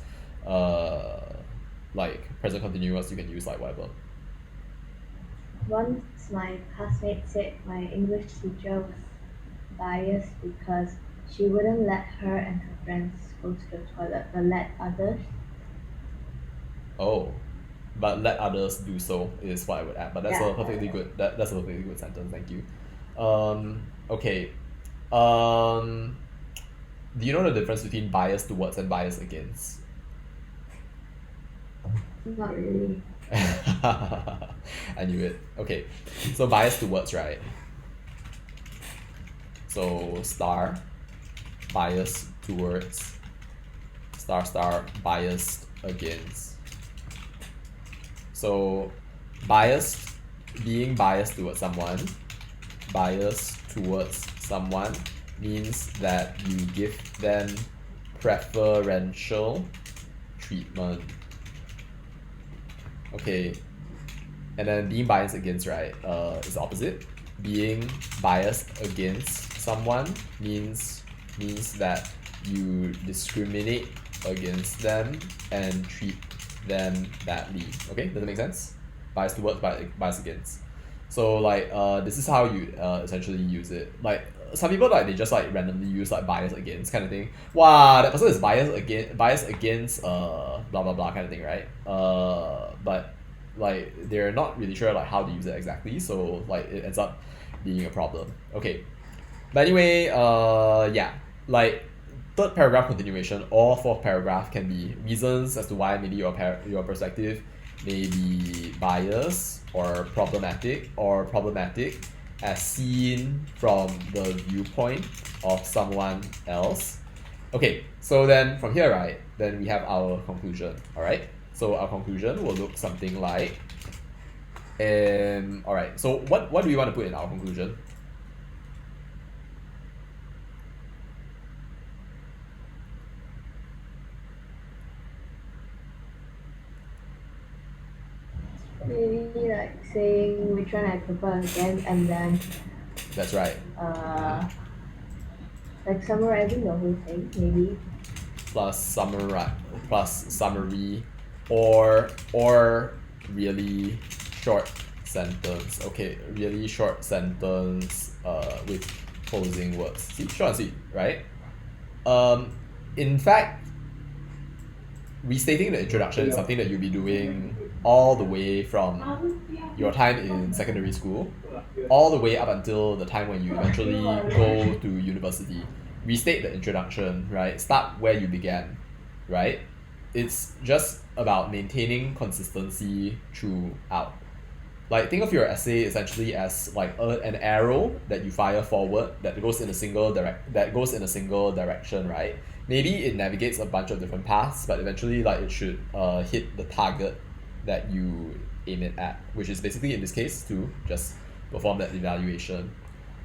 like present continuous, you can use like whatever. Once my classmate said my English teacher was biased because she wouldn't let her and her friends go to the toilet but let others. Oh. But let others do so is what I would add. But that's Yeah, a perfectly yeah. good that's a perfectly good sentence, thank you. Okay. Do you know the difference between bias towards and bias against? Not really. I knew it. Okay. So bias towards, right? So star, bias towards, star, biased against. So biased, being biased towards someone means that you give them preferential treatment. Okay. And then being biased against, right, is the opposite. Being biased against someone means that you discriminate against them and treat them badly. Okay, does that make sense? Bias towards, bias against. So like this is how you essentially use it. Like some people like they just like randomly use like bias against kind of thing. Wow, that person is biased against blah blah blah kind of thing, right? But like they're not really sure like how to use it exactly, so like it ends up being a problem. Okay. But anyway, yeah, like third paragraph continuation or fourth paragraph can be reasons as to why maybe your perspective may be biased or problematic as seen from the viewpoint of someone else. Okay, so then from here, right, then we have our conclusion, all right? So our conclusion will look something like, all right, so what do we want to put in our conclusion? Maybe like saying which one I prefer again, and then That's right. like summarizing the whole thing, maybe. Plus summary, or really short sentence. Okay, really short sentence with closing words. See, short and sweet, right? In fact, restating the introduction is something that you'll be doing all the way from your time in secondary school all the way up until the time when you eventually go to university. Restate the introduction, right? Start where you began, right? It's just about maintaining consistency throughout. Like, think of your essay essentially as like an arrow that you fire forward that goes in a single direction, right? Maybe it navigates a bunch of different paths, but eventually like it should hit the target that you aim it at, which is basically in this case to just perform that evaluation.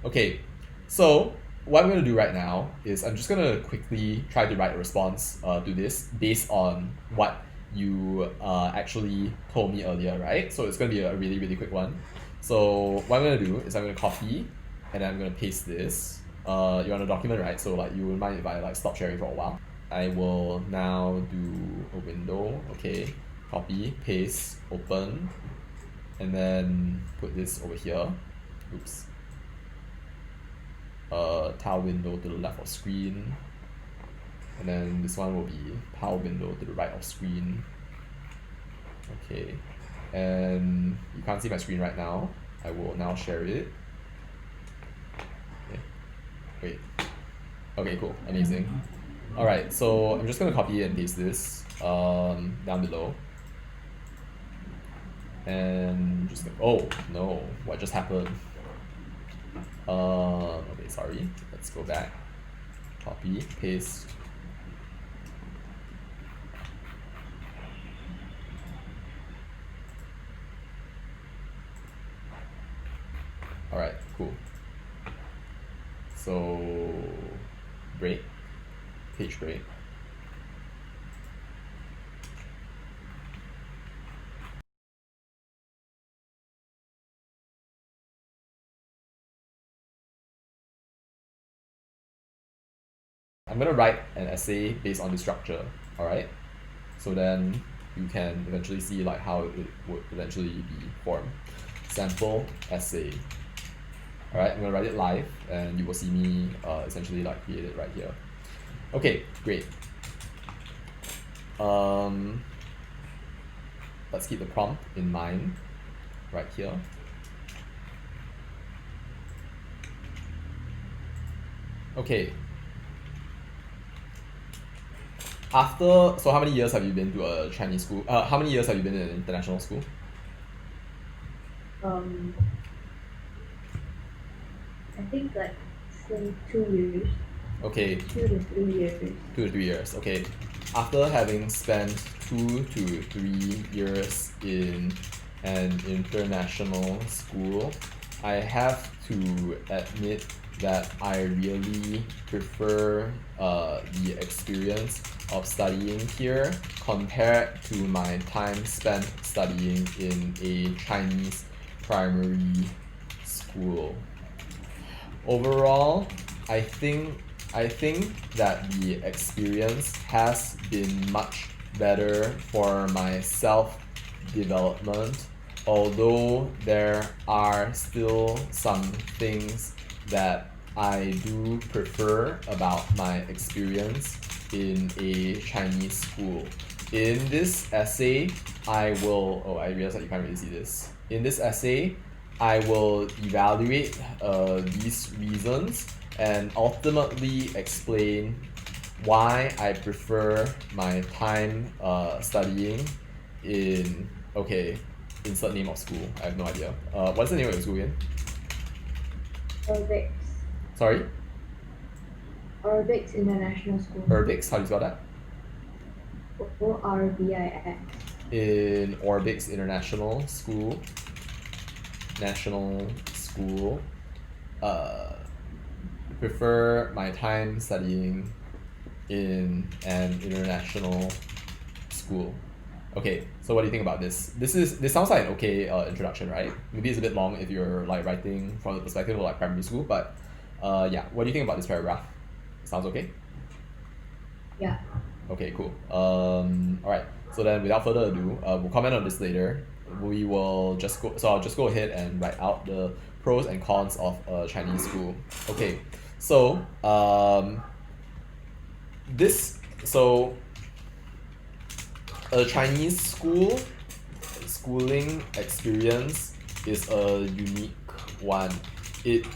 Okay, so what I'm going to do right now is I'm just going to quickly try to write a response to this based on what you actually told me earlier, right? So it's going to be a really, really quick one. So what I'm going to do is I'm going to copy and then I'm going to paste this. You're on a document, right? So like you wouldn't mind if I like stop sharing for a while. I will now do a window, okay, copy, paste, open, and then put this over here. Oops. Tile window to the left of screen, and then this one will be tile window to the right of screen. Okay, and you can't see my screen right now. I will now share it. Okay. Wait. Okay, cool, amazing. All right, so I'm just gonna copy and paste this down below. And just oh no, what just happened? Okay, sorry. Let's go back. Copy, paste. All right, cool. So break, page break. I'm gonna write an essay based on this structure, alright? So then you can eventually see like how it would eventually be formed. Sample essay. Alright, I'm gonna write it live and you will see me essentially like create it right here. Okay, great. Let's keep the prompt in mind right here. Okay. So how many years have you been to a Chinese school? How many years have you been in an international school? I think like since 2 years. Okay. 2 to 3 years. 2 to 3 years, okay. After having spent 2 to 3 years in an international school, I have to admit that I really prefer the experience of studying here compared to my time spent studying in a Chinese primary school. Overall, I think that the experience has been much better for my self-development, although there are still some things that I do prefer about my experience in a Chinese school. In this essay, I realize that you can't really see this. In this essay, I will evaluate these reasons and ultimately explain why I prefer my time studying in, okay, insert name of school. I have no idea. What's the name of your school again? Orbix. Sorry? Orbix International School. Urbix, how do you spell that? Orbix. In Orbix International School. National School. Prefer my time studying in an international school. Okay, so what do you think about this? This sounds like an okay introduction, right? Maybe it's a bit long if you're like writing from the perspective of like primary school, but yeah, what do you think about this paragraph? Sounds okay? Yeah. Okay, cool. Alright, so then without further ado, we'll comment on this later. I'll just go ahead and write out the pros and cons of a Chinese school. Okay, so a Chinese schooling experience is a unique one. It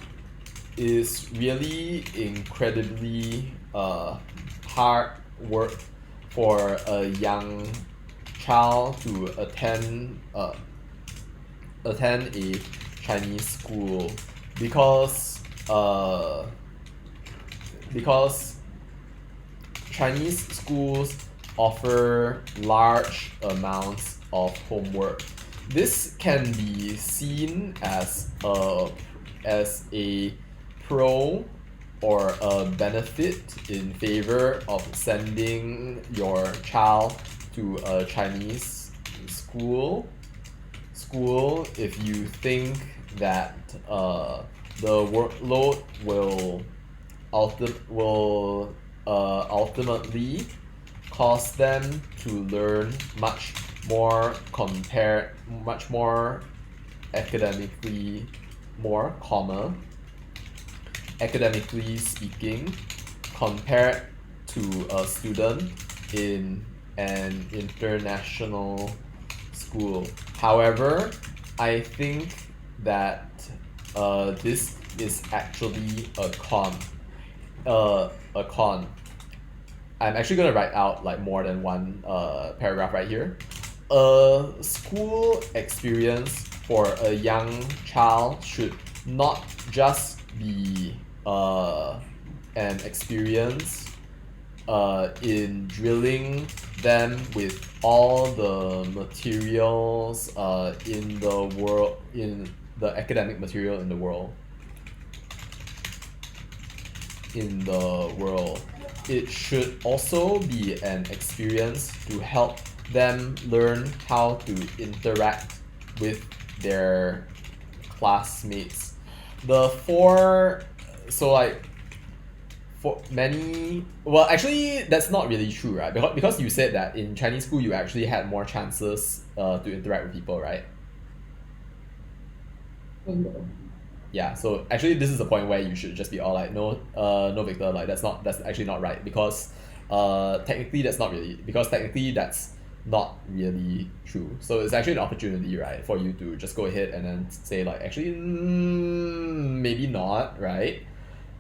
is really incredibly hard work for a young child to attend a Chinese school because Chinese schools offer large amounts of homework. This can be seen as a pro or a benefit in favor of sending your child to a Chinese school if you think that the workload will ultimately cause them to learn much more academically speaking compared to a student in an international school. However, I think that this is actually a con. I'm actually gonna write out like more than one paragraph right here. A school experience for a young child should not just be an experience in drilling them with all the materials in the academic material in the world. It should also be an experience to help them learn how to interact with their classmates. For many, well, actually that's not really true, right? Because you said that in Chinese school you actually had more chances to interact with people, right? Yeah, so actually this is the point where you should just be all like, no, Victor, like that's actually not right, because technically that's not really true. So it's actually an opportunity, right, for you to just go ahead and then say like, actually, maybe not, right?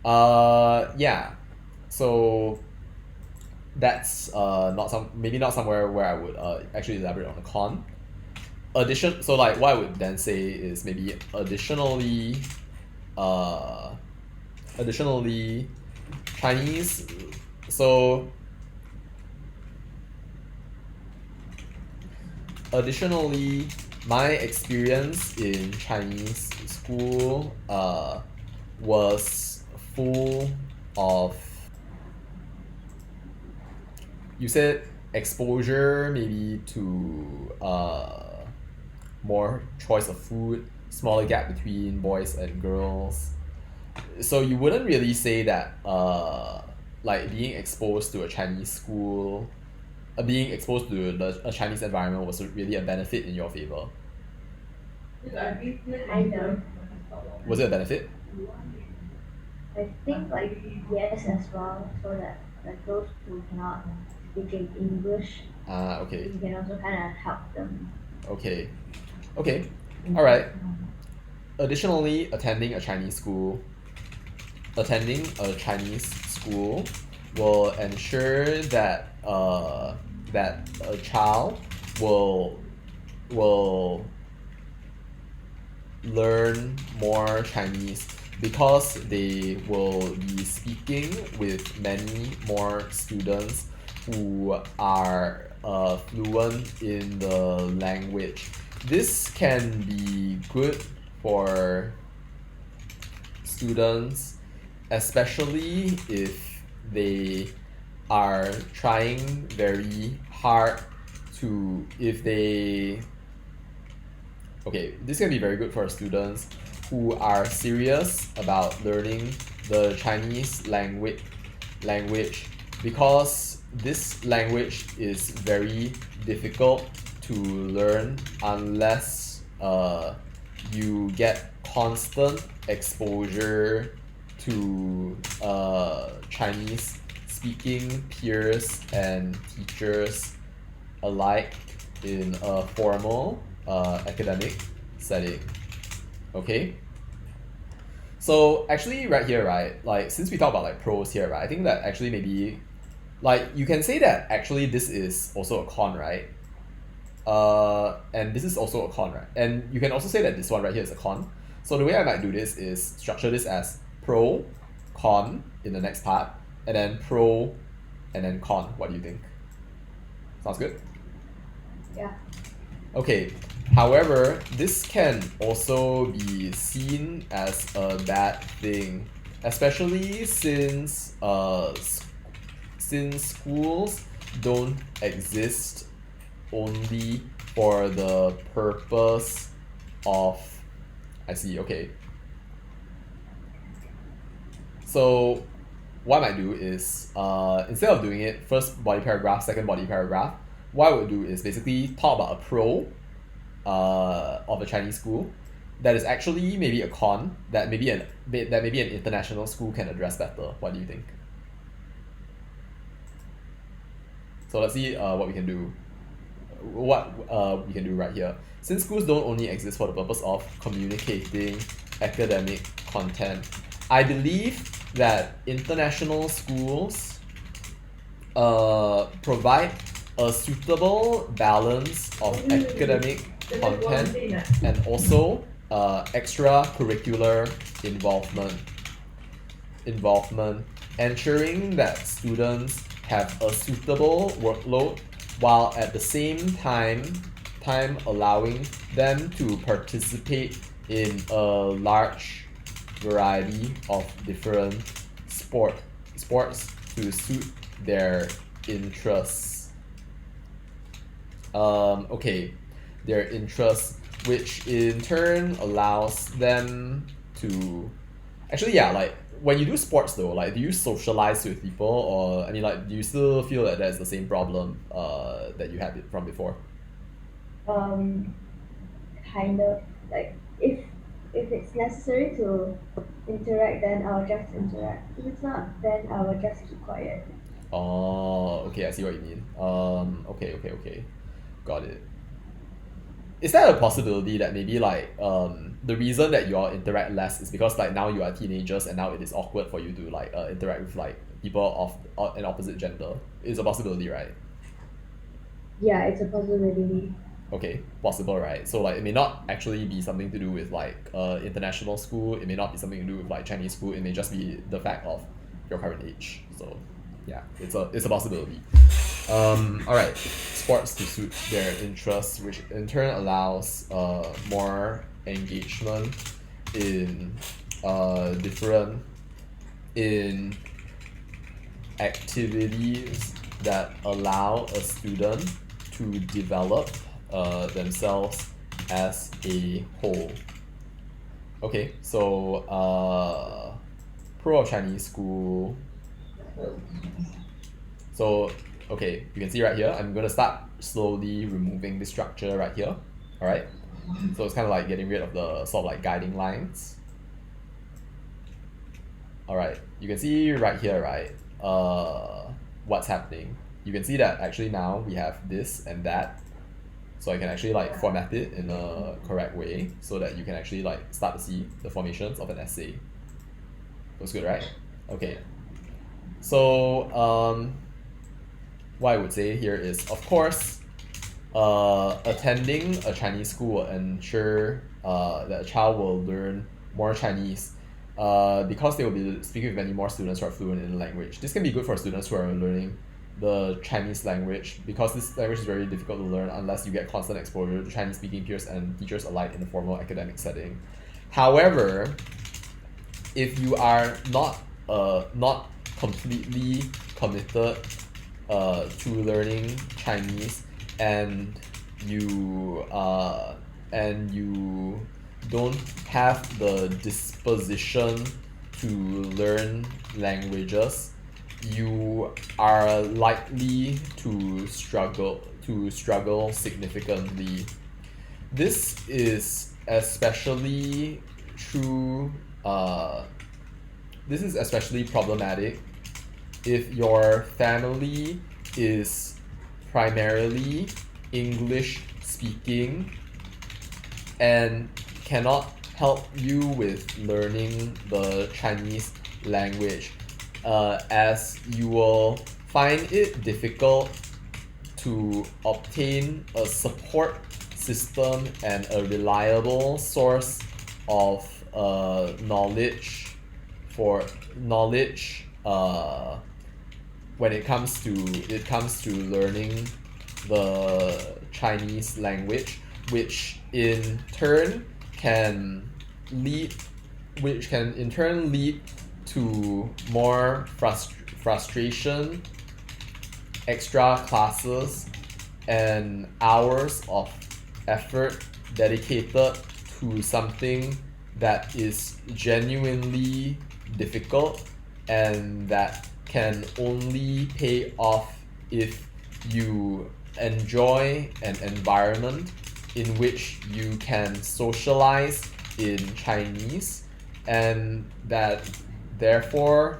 Yeah, so that's not somewhere where I would actually elaborate on the con. So like what I would then say is maybe additionally Chinese so additionally my experience in Chinese school was full of, you said, exposure maybe to more choice of food, smaller gap between boys and girls. So you wouldn't really say that like being exposed to a Chinese school, being exposed to a Chinese environment was really a benefit in your favor. Kind of. Was it a benefit? I think like yes as well, so that like those who cannot speak in English, Okay. you can also kind of help them. Okay. Alright. Additionally, attending a Chinese school will ensure that that a child will learn more Chinese because they will be speaking with many more students who are fluent in the language. This can be good for students, especially if they are trying very hard to, if they, okay, this can be very good for students who are serious about learning the Chinese language because this language is very difficult to learn unless you get constant exposure to Chinese speaking peers and teachers alike in a formal academic setting. Okay? So actually right here, right, like since we talk about like pros here, right, I think that actually maybe like you can say that actually this is also a con, right? And this is also a con, right? And you can also say that this one right here is a con. So the way I might do this is structure this as pro, con in the next part, and then pro, and then con. What do you think? Sounds good? Yeah. Okay, however, this can also be seen as a bad thing, especially since schools don't exist only for the purpose of, I see, okay. So what I might do is instead of doing it first body paragraph, second body paragraph, what I would do is basically talk about a pro of a Chinese school that is actually maybe a con that maybe an international school can address better. What do you think? So let's see what we can do. What we can do right here. Since schools don't only exist for the purpose of communicating academic content, I believe that international schools provide a suitable balance of academic content and also extracurricular involvement, ensuring that students have a suitable workload while at the same time allowing them to participate in a large variety of different sports to suit their interests. Okay, their interests, which in turn allows them to actually, yeah, like when you do sports though, like do you socialize with people, or I mean like do you still feel that that's the same problem that you had it from before? Um, kind of like if it's necessary to interact, then I'll just interact. If it's not, then I will just keep quiet. Oh, okay, I see what you mean. Okay, got it. Is there a possibility that maybe like the reason that you all interact less is because like now you are teenagers and now it is awkward for you to like interact with like people of an opposite gender? It's a possibility, right? Yeah, it's a possibility. Okay, possible, right? So like it may not actually be something to do with like international school. It may not be something to do with like Chinese school. It may just be the fact of your current age. So yeah, it's a possibility. All right, sports to suit their interests, which in turn allows more engagement in different in activities that allow a student to develop themselves as a whole. Okay, so pro of Chinese school. So okay, you can see right here, I'm gonna start slowly removing the structure right here. Alright? So it's kind of like getting rid of the sort of like guiding lines. Alright, you can see right here, right, what's happening. You can see that actually now we have this and that. So I can actually like format it in a correct way so that you can actually like start to see the formations of an essay. Looks good, right? Okay. So what I would say here is, of course, attending a Chinese school will ensure that a child will learn more Chinese because they will be speaking with many more students who are fluent in the language. This can be good for students who are learning the Chinese language because this language is very difficult to learn unless you get constant exposure to Chinese speaking peers and teachers alike in a formal academic setting. However, if you are not completely committed to learning Chinese and you don't have the disposition to learn languages, you are likely to struggle significantly. This is especially true. This is especially problematic if your family is primarily English speaking and cannot help you with learning the Chinese language, as you will find it difficult to obtain a support system and a reliable source of knowledge when it comes to learning the Chinese language, which in turn can lead to more frustration, extra classes, and hours of effort dedicated to something that is genuinely difficult and that can only pay off if you enjoy an environment in which you can socialize in Chinese, and that therefore,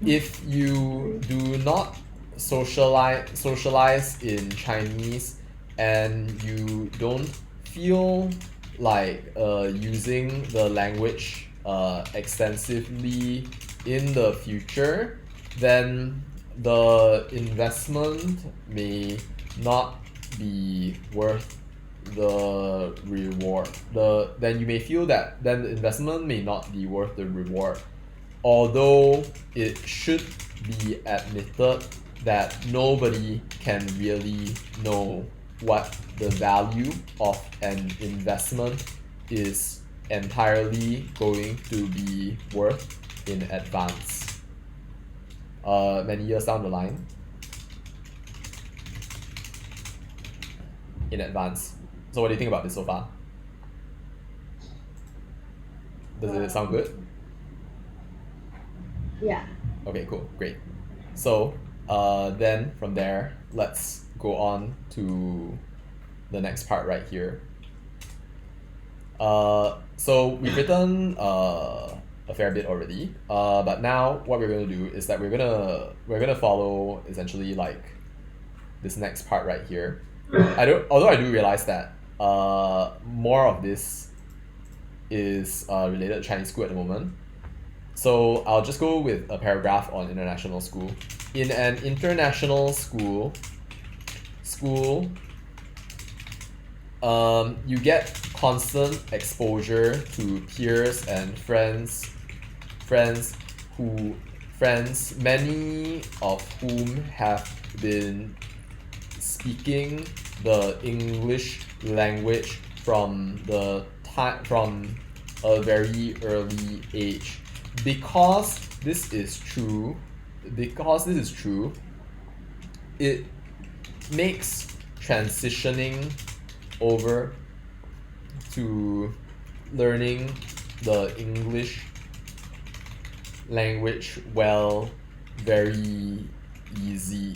if you do not socialize in Chinese and you don't feel like using the language extensively in the future, then the investment may not be worth the reward. Then you may feel that then the investment may not be worth the reward, although it should be admitted that nobody can really know what the value of an investment is entirely going to be worth in advance. Many years down the line. In advance. So what do you think about this so far? Does it sound good? Yeah. Okay, cool, great. So then from there, let's go on to the next part right here. So we've written a fair bit already, but now what we're gonna do is that we're gonna follow essentially like this next part right here. Although I do realize that more of this is related to Chinese school at the moment. So I'll just go with a paragraph on international school. In an international school, you get constant exposure to peers and friends, many of whom have been speaking the English language from a very early age. Because this is true, it makes transitioning over to learning the English language well very easy.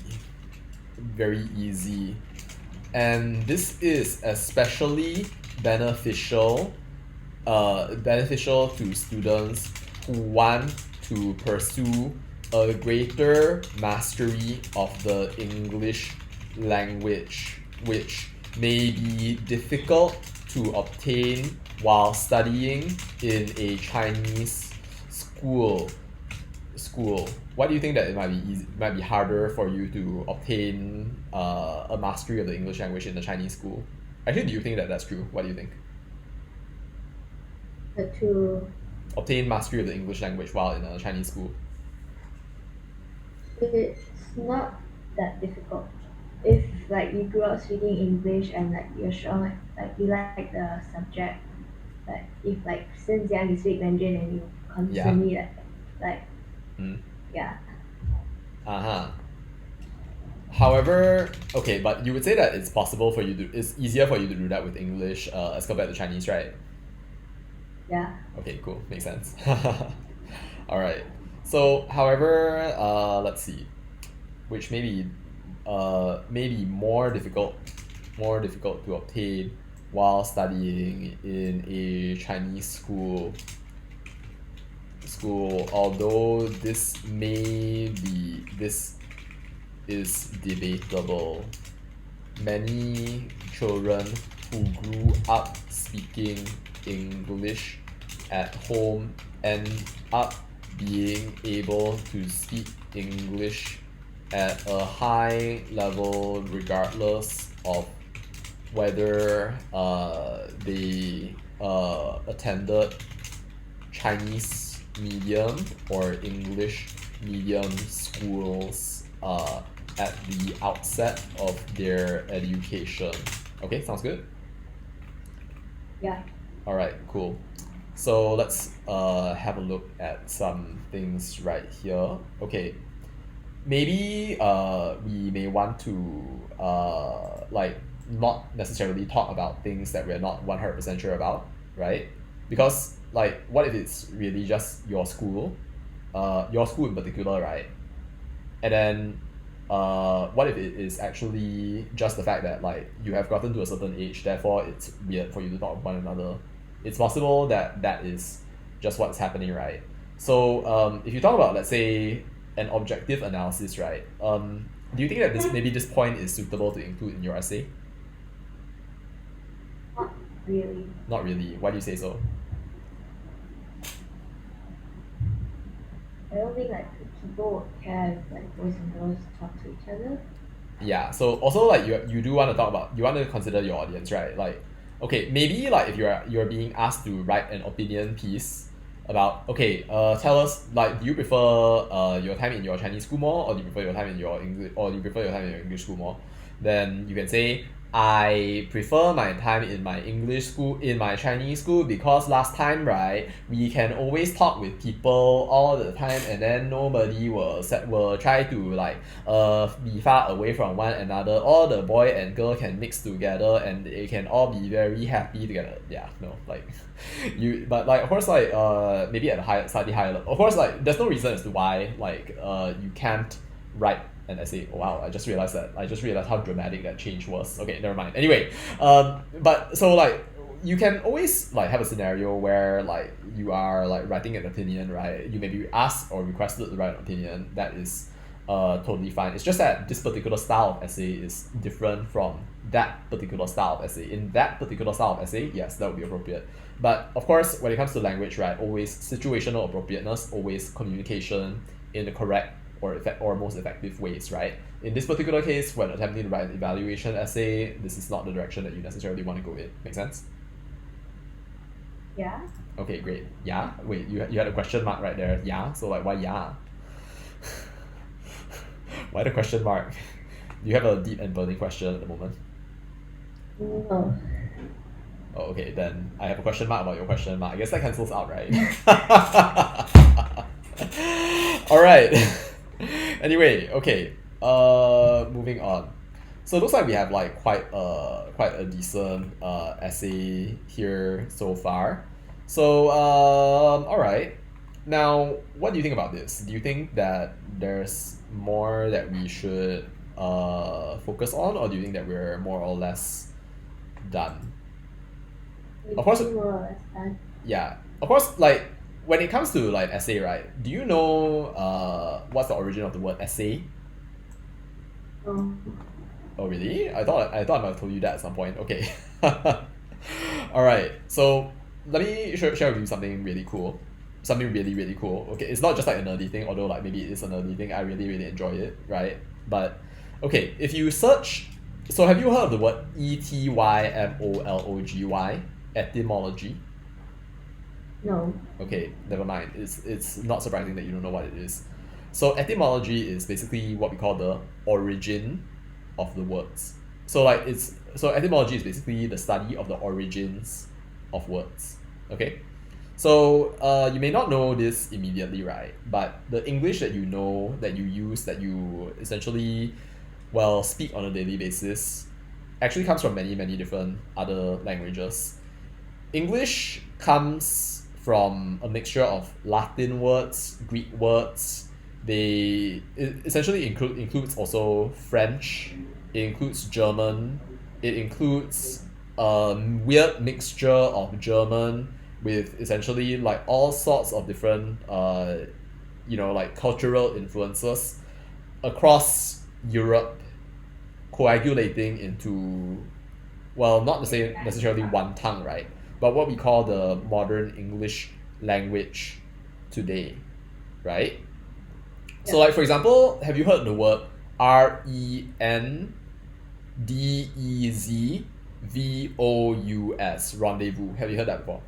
And this is especially beneficial to students who want to pursue a greater mastery of the English language, which may be difficult to obtain while studying in a Chinese school, why do you think that it might be harder for you to obtain a mastery of the English language in the Chinese school? Actually, do you think that that's true? What do you think? To Obtain mastery of the English language while in a Chinese school. it's not that difficult. If like you grew up speaking English and like you're strong, like you like the subject, like if like since young you speak Mandarin and you Yeah. constantly like Mm. yeah, Uh-huh. However, okay, but you would say that it's possible for you to, it's easier for you to do that with English as compared to Chinese, right? yeah, Okay, cool. Makes sense. All right. So, however, let's see, which maybe more difficult to obtain while studying in a Chinese school. Although this is debatable. Many children who grew up speaking English at home end up being able to speak English at a high level regardless of whether they attended Chinese medium or English medium schools at the outset of their education. Okay, sounds good? yeah. Alright, cool. So let's have a look at some things right here. Okay, maybe we may want to like not necessarily talk about things that we're not 100% sure about, right? Because like what if it's really just your school in particular, right? And then what if it is actually just the fact that like you have gotten to a certain age, therefore it's weird for you to talk with one another. It's possible that that is just what's happening, right? So if you talk about, let's say, an objective analysis, right? Do you think that this point is suitable to include in your essay? Not really. Not really. Why do you say so? I don't think like people would care if like boys and girls talk to each other. Yeah, so also like you do want to talk about, you want to consider your audience, right? Like, okay, maybe like if you're being asked to write an opinion piece about, okay, tell us, like, do you prefer your time in your Chinese school more, or do you prefer your time in your English, or do you prefer your time in your English school more? Then you can say, I prefer my time in my English school, in my Chinese school, because last time, right, we can always talk with people all the time, and then nobody will try to like be far away from one another. All the boy and girl can mix together, and they can all be very happy together. Yeah, no, like but like of course like maybe at a slightly higher level. Of course, like there's no reason as to why like you can't write an essay. Oh, wow, I just realized how dramatic that change was. Okay, never mind. Anyway, but so like you can always like have a scenario where like you are like writing an opinion, right? You may be asked or requested to write an opinion. That is totally fine. It's just that this particular style of essay is different from that particular style of essay. In that particular style of essay, yes, that would be appropriate. But of course, when it comes to language, right, always situational appropriateness, always communication in the correct or most effective ways, right? In this particular case, when attempting to write an evaluation essay, this is not the direction that you necessarily want to go in. Make sense? Yeah. Okay, great. Yeah? Wait, you had a question mark right there. Yeah? So like, why yeah? Why the question mark? Do you have a deep and burning question at the moment? No. Oh, okay, then I have a question mark about your question mark. I guess that cancels out, right? Alright. Anyway, okay. Moving on. So it looks like we have like quite a decent essay here so far. So alright. Now, what do you think about this? Do you think that there's more that we should focus on, or do you think that we're more or less done? Of course, Maybe more or less done. yeah. Of course, like when it comes to like essay, right? Do you know what's the origin of the word essay? Oh really? I thought I might have told you that at some point. Okay. Alright. So let me share with you something really cool. something really, really cool. Okay, it's not just like a nerdy thing, although like maybe it is a nerdy thing. I really, really enjoy it, right? But okay, if you search, so have you heard of the word etymology? Etymology. No. Okay, never mind. It's not surprising that you don't know what it is. So etymology is basically what we call the origin of the words. So like so etymology is basically the study of the origins of words. Okay? So you may not know this immediately, right? But the English that you know, that you use, that you essentially speak on a daily basis actually comes from many, many different other languages. English comes from a mixture of Latin words, Greek words. It essentially includes also French. It includes German. It includes a weird mixture of German with essentially like all sorts of different like cultural influences across Europe, coagulating into, well, not to say necessarily one tongue, right? But what we call the modern English language today, right? So, like for example, have you heard the word rendezvous? Rendezvous. Have you heard that before?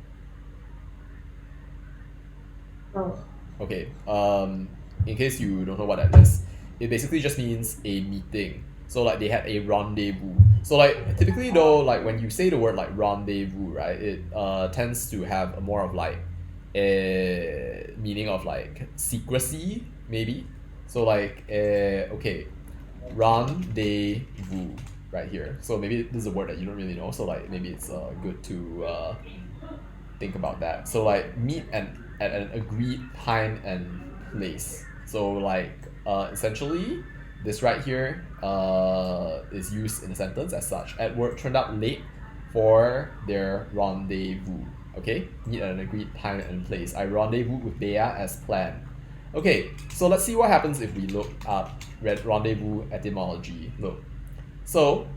Oh. Okay. In case you don't know what that is, it basically just means a meeting. So like they had a rendezvous. So like typically though, like when you say the word like rendezvous, right, it tends to have a more of like a meaning of like secrecy, maybe. So like okay, rendezvous right here. So maybe this is a word that you don't really know. So like maybe it's good to think about that. So like meet at an agreed time and place. So like essentially this right here is used in a sentence as such. Edward turned up late for their rendezvous. Okay, meet at an agreed time and place. I rendezvous with Bea as planned. Okay, so let's see what happens if we look up rendezvous etymology. Look, so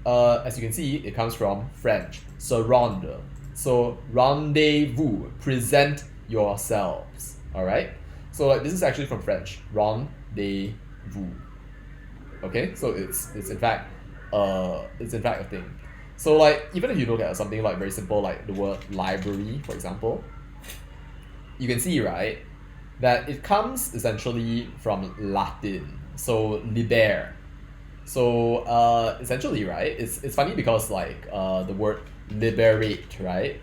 as you can see, it comes from French, se rendre. So rendezvous, present yourselves. All right. So like this is actually from French, rendezvous. Okay, so it's in fact a thing. So like even if you look at something like very simple like the word library, for example, you can see, right, that it comes essentially from Latin. So liber. So essentially, right, it's funny because like the word liberate, right,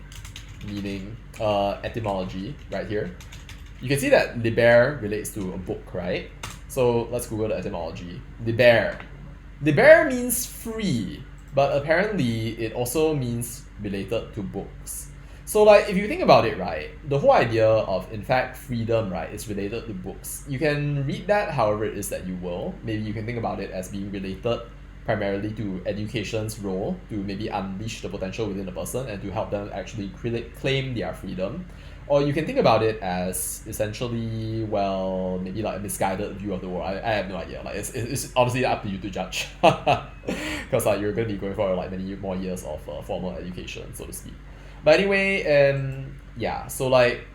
meaning etymology right here, you can see that liber relates to a book, right? So let's Google the etymology. Liber. Liber means free, but apparently it also means related to books. So like if you think about it, right, the whole idea of in fact freedom, right, is related to books. You can read that however it is that you will. Maybe you can think about it as being related primarily to education's role to maybe unleash the potential within a person and to help them actually claim their freedom. Or you can think about it as essentially, well, maybe like a misguided view of the world. I have no idea. Like it's obviously up to you to judge, because like you're going to be going for like many more years of formal education, so to speak. But anyway, yeah. So like,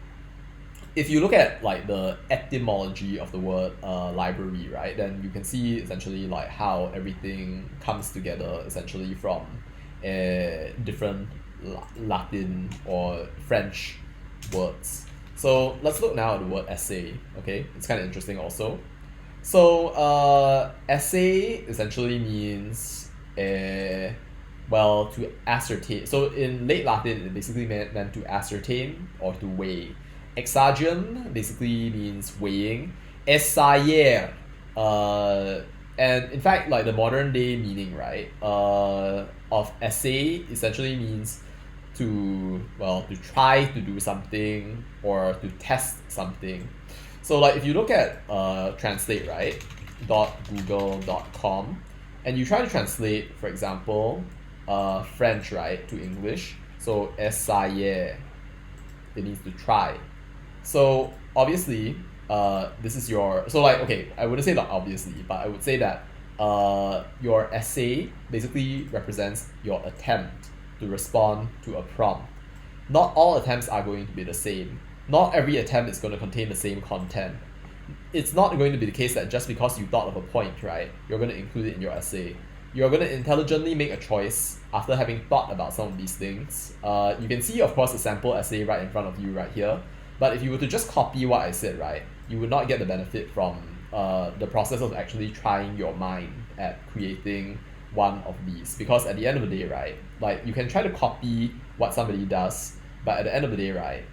if you look at like the etymology of the word library, right, then you can see essentially like how everything comes together essentially from different Latin or French words. So let's look now at the word essay. Okay, it's kind of interesting also. So essay essentially means to ascertain. So in late Latin, it basically meant to ascertain or to weigh. Exagion basically means weighing. Essayer, and in fact, like the modern day meaning, right, of essay essentially means to try to do something or to test something. So like if you look at translate, right, .google.com, and you try to translate, for example, French, right, to English, so essayer, it means to try. So obviously, this is your, so like, okay, I wouldn't say that obviously, but I would say that your essay basically represents your attempt to respond to a prompt. Not all attempts are going to be the same. not every attempt is going to contain the same content. It's not going to be the case that just because you thought of a point, right, you're going to include it in your essay. You're going to intelligently make a choice after having thought about some of these things. You can see, of course, a sample essay right in front of you right here. But if you were to just copy what I said, right, you would not get the benefit from the process of actually trying your mind at creating one of these. Because at the end of the day, right, like you can try to copy what somebody does, but at the end of the day, right,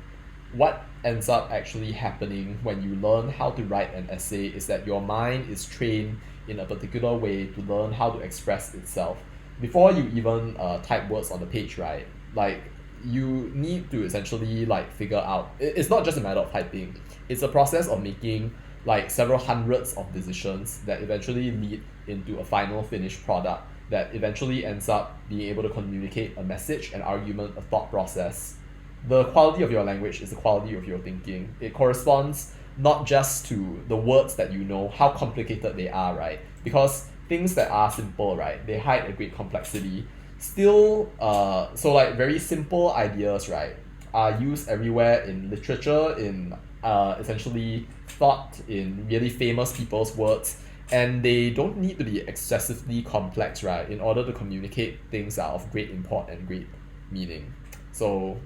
what ends up actually happening when you learn how to write an essay is that your mind is trained in a particular way to learn how to express itself. Before you even type words on the page, right, like you need to essentially like figure out it's not just a matter of typing, it's a process of making like several hundreds of decisions that eventually lead into a final finished product that eventually ends up being able to communicate a message, an argument, a thought process. The quality of your language is the quality of your thinking. It corresponds not just to the words that you know, how complicated they are, right? Because things that are simple, right, they hide a great complexity. Still, so like very simple ideas, right, are used everywhere in literature, in essentially thought, in really famous people's words, and they don't need to be excessively complex, right, in order to communicate things that are of great import and great meaning. So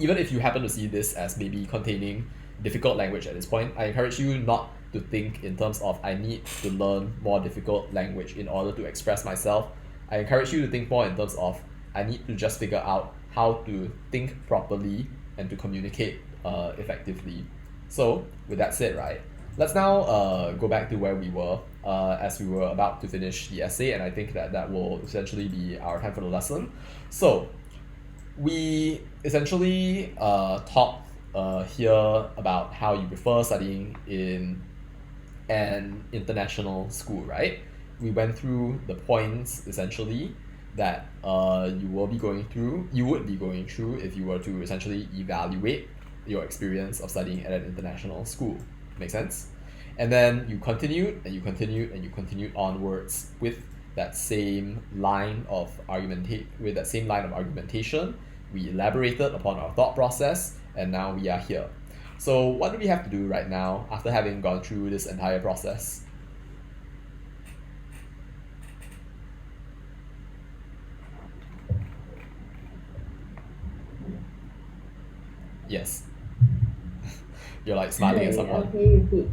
even if you happen to see this as maybe containing difficult language at this point, I encourage you not to think in terms of I need to learn more difficult language in order to express myself. I encourage you to think more in terms of I need to just figure out how to think properly and to communicate effectively. So with that said, right, let's now go back to where we were as we were about to finish the essay, and I think that that will essentially be our time for the lesson. So we essentially talked here about how you prefer studying in an international school, right? We went through the points essentially that you would be going through if you were to essentially evaluate your experience of studying at an international school. Make sense? And then you continued and you continued and you continued onwards with that same line of argumentation. We elaborated upon our thought process, and now we are here. So what do we have to do right now after having gone through this entire process? Yes. You're like smiling at someone. Okay, repeat.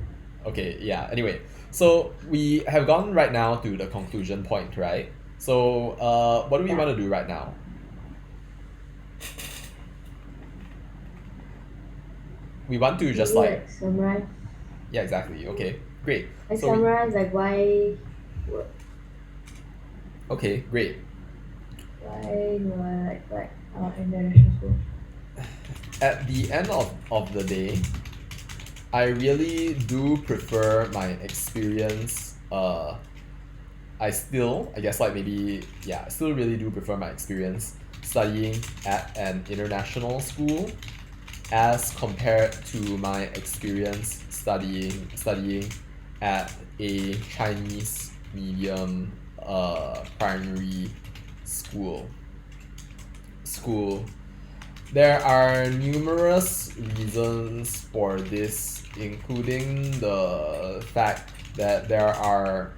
Okay, yeah. Anyway, so we have gone right now to the conclusion point, right? So what do we want to do right now? We want to just Maybe like summarize. Yeah, exactly. Okay, great. Like So we, summarize like why okay, great. you are like international school. At the end of the day, I really do prefer my experience. I still really do prefer my experience studying at an international school as compared to my experience studying at a Chinese medium primary school. There are numerous reasons for this, including the fact that there are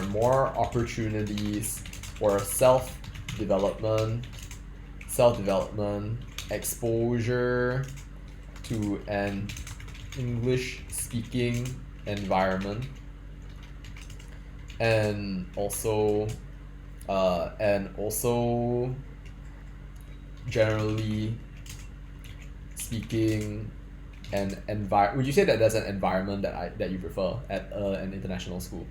more opportunities for self-development, exposure to an English-speaking environment, and also generally speaking, would you say that there's an environment that you prefer at an international school?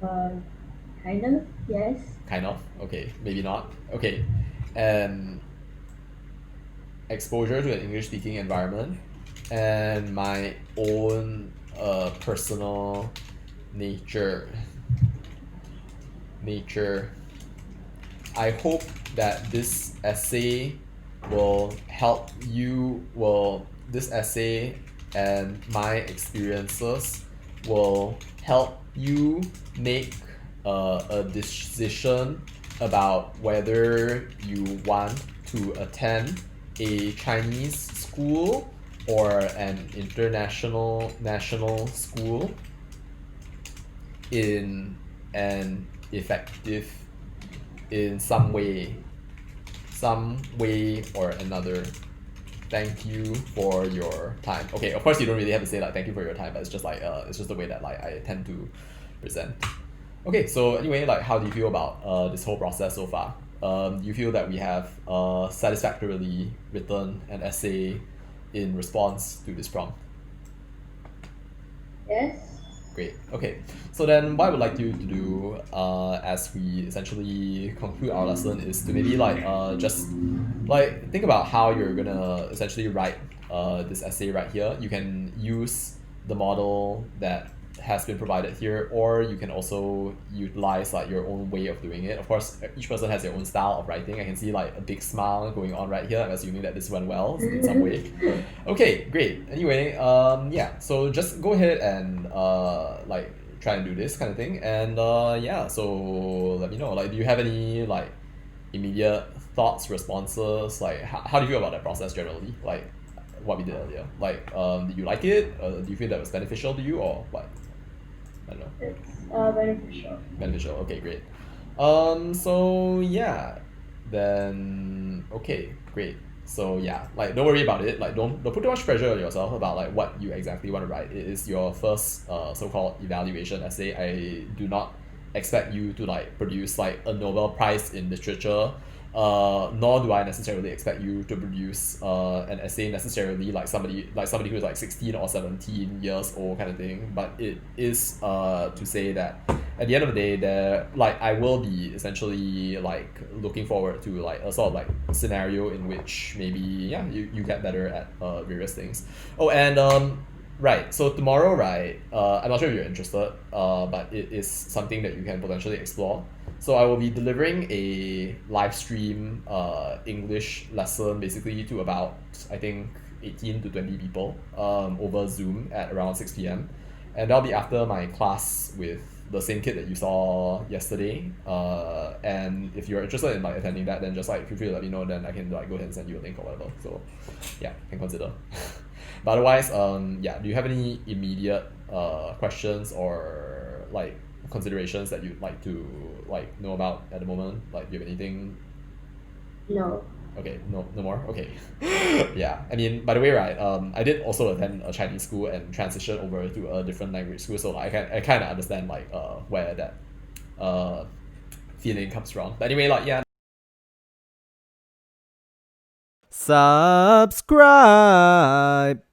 Kind of, yes. Kind of. Okay, maybe not. Okay, and exposure to an English speaking environment, and my own personal nature. I hope that this essay and my experiences will help you make a decision about whether you want to attend a Chinese school or an international national school in an effective in some way or another. Thank you for your time. Okay, of course you don't really have to say like thank you for your time, but it's just like it's just the way that like I tend to present. Okay, so anyway, like how do you feel about this whole process so far? Do you feel that we have satisfactorily written an essay in response to this prompt? Yes. Great. Okay. So then, what I would like you to do, as we essentially conclude our lesson, is to maybe like just like think about how you're gonna essentially write this essay right here. You can use the model that has been provided here, or you can also utilize like your own way of doing it. Of course, each person has their own style of writing. I can see like a big smile going on right here. I'm assuming that this went well in some way. Okay, great. Anyway, yeah. So just go ahead and like try and do this kind of thing, and yeah. So let me know. Like, do you have any like immediate thoughts, responses? Like, how do you feel about that process generally? Like, what we did earlier. Like, did you like it? Do you feel that was beneficial to you, or what? I don't know. It's beneficial. Beneficial. Okay, great. So yeah, then okay, great. So yeah, like don't worry about it. Like don't put too much pressure on yourself about like what you exactly want to write. It is your first so-called evaluation essay. I do not expect you to like produce like a Nobel Prize in literature. Nor do I necessarily expect you to produce an essay necessarily like somebody who's like 16 or 17 years old kind of thing. But it is to say that at the end of the day, there like I will be essentially like looking forward to like a sort of like scenario in which maybe yeah you get better at various things. Oh, and right. So tomorrow, right? I'm not sure if you're interested. But it is something that you can potentially explore. So I will be delivering a live stream English lesson basically to about I think 18 to 20 people over Zoom at around 6 p.m. And that'll be after my class with the same kid that you saw yesterday. And if you're interested in like attending that, then just like feel free to let me know. Then I can like go ahead and send you a link or whatever. So yeah, can consider. But otherwise, yeah, do you have any immediate questions or like considerations that you'd like to like know about at the moment? Like, do you have anything? No. Okay, no more. Okay, yeah. I mean, by the way, right? I did also attend a Chinese school and transition over to a different language school, so like, I kind of understand like where that uh feeling comes from. But anyway, like yeah. Subscribe.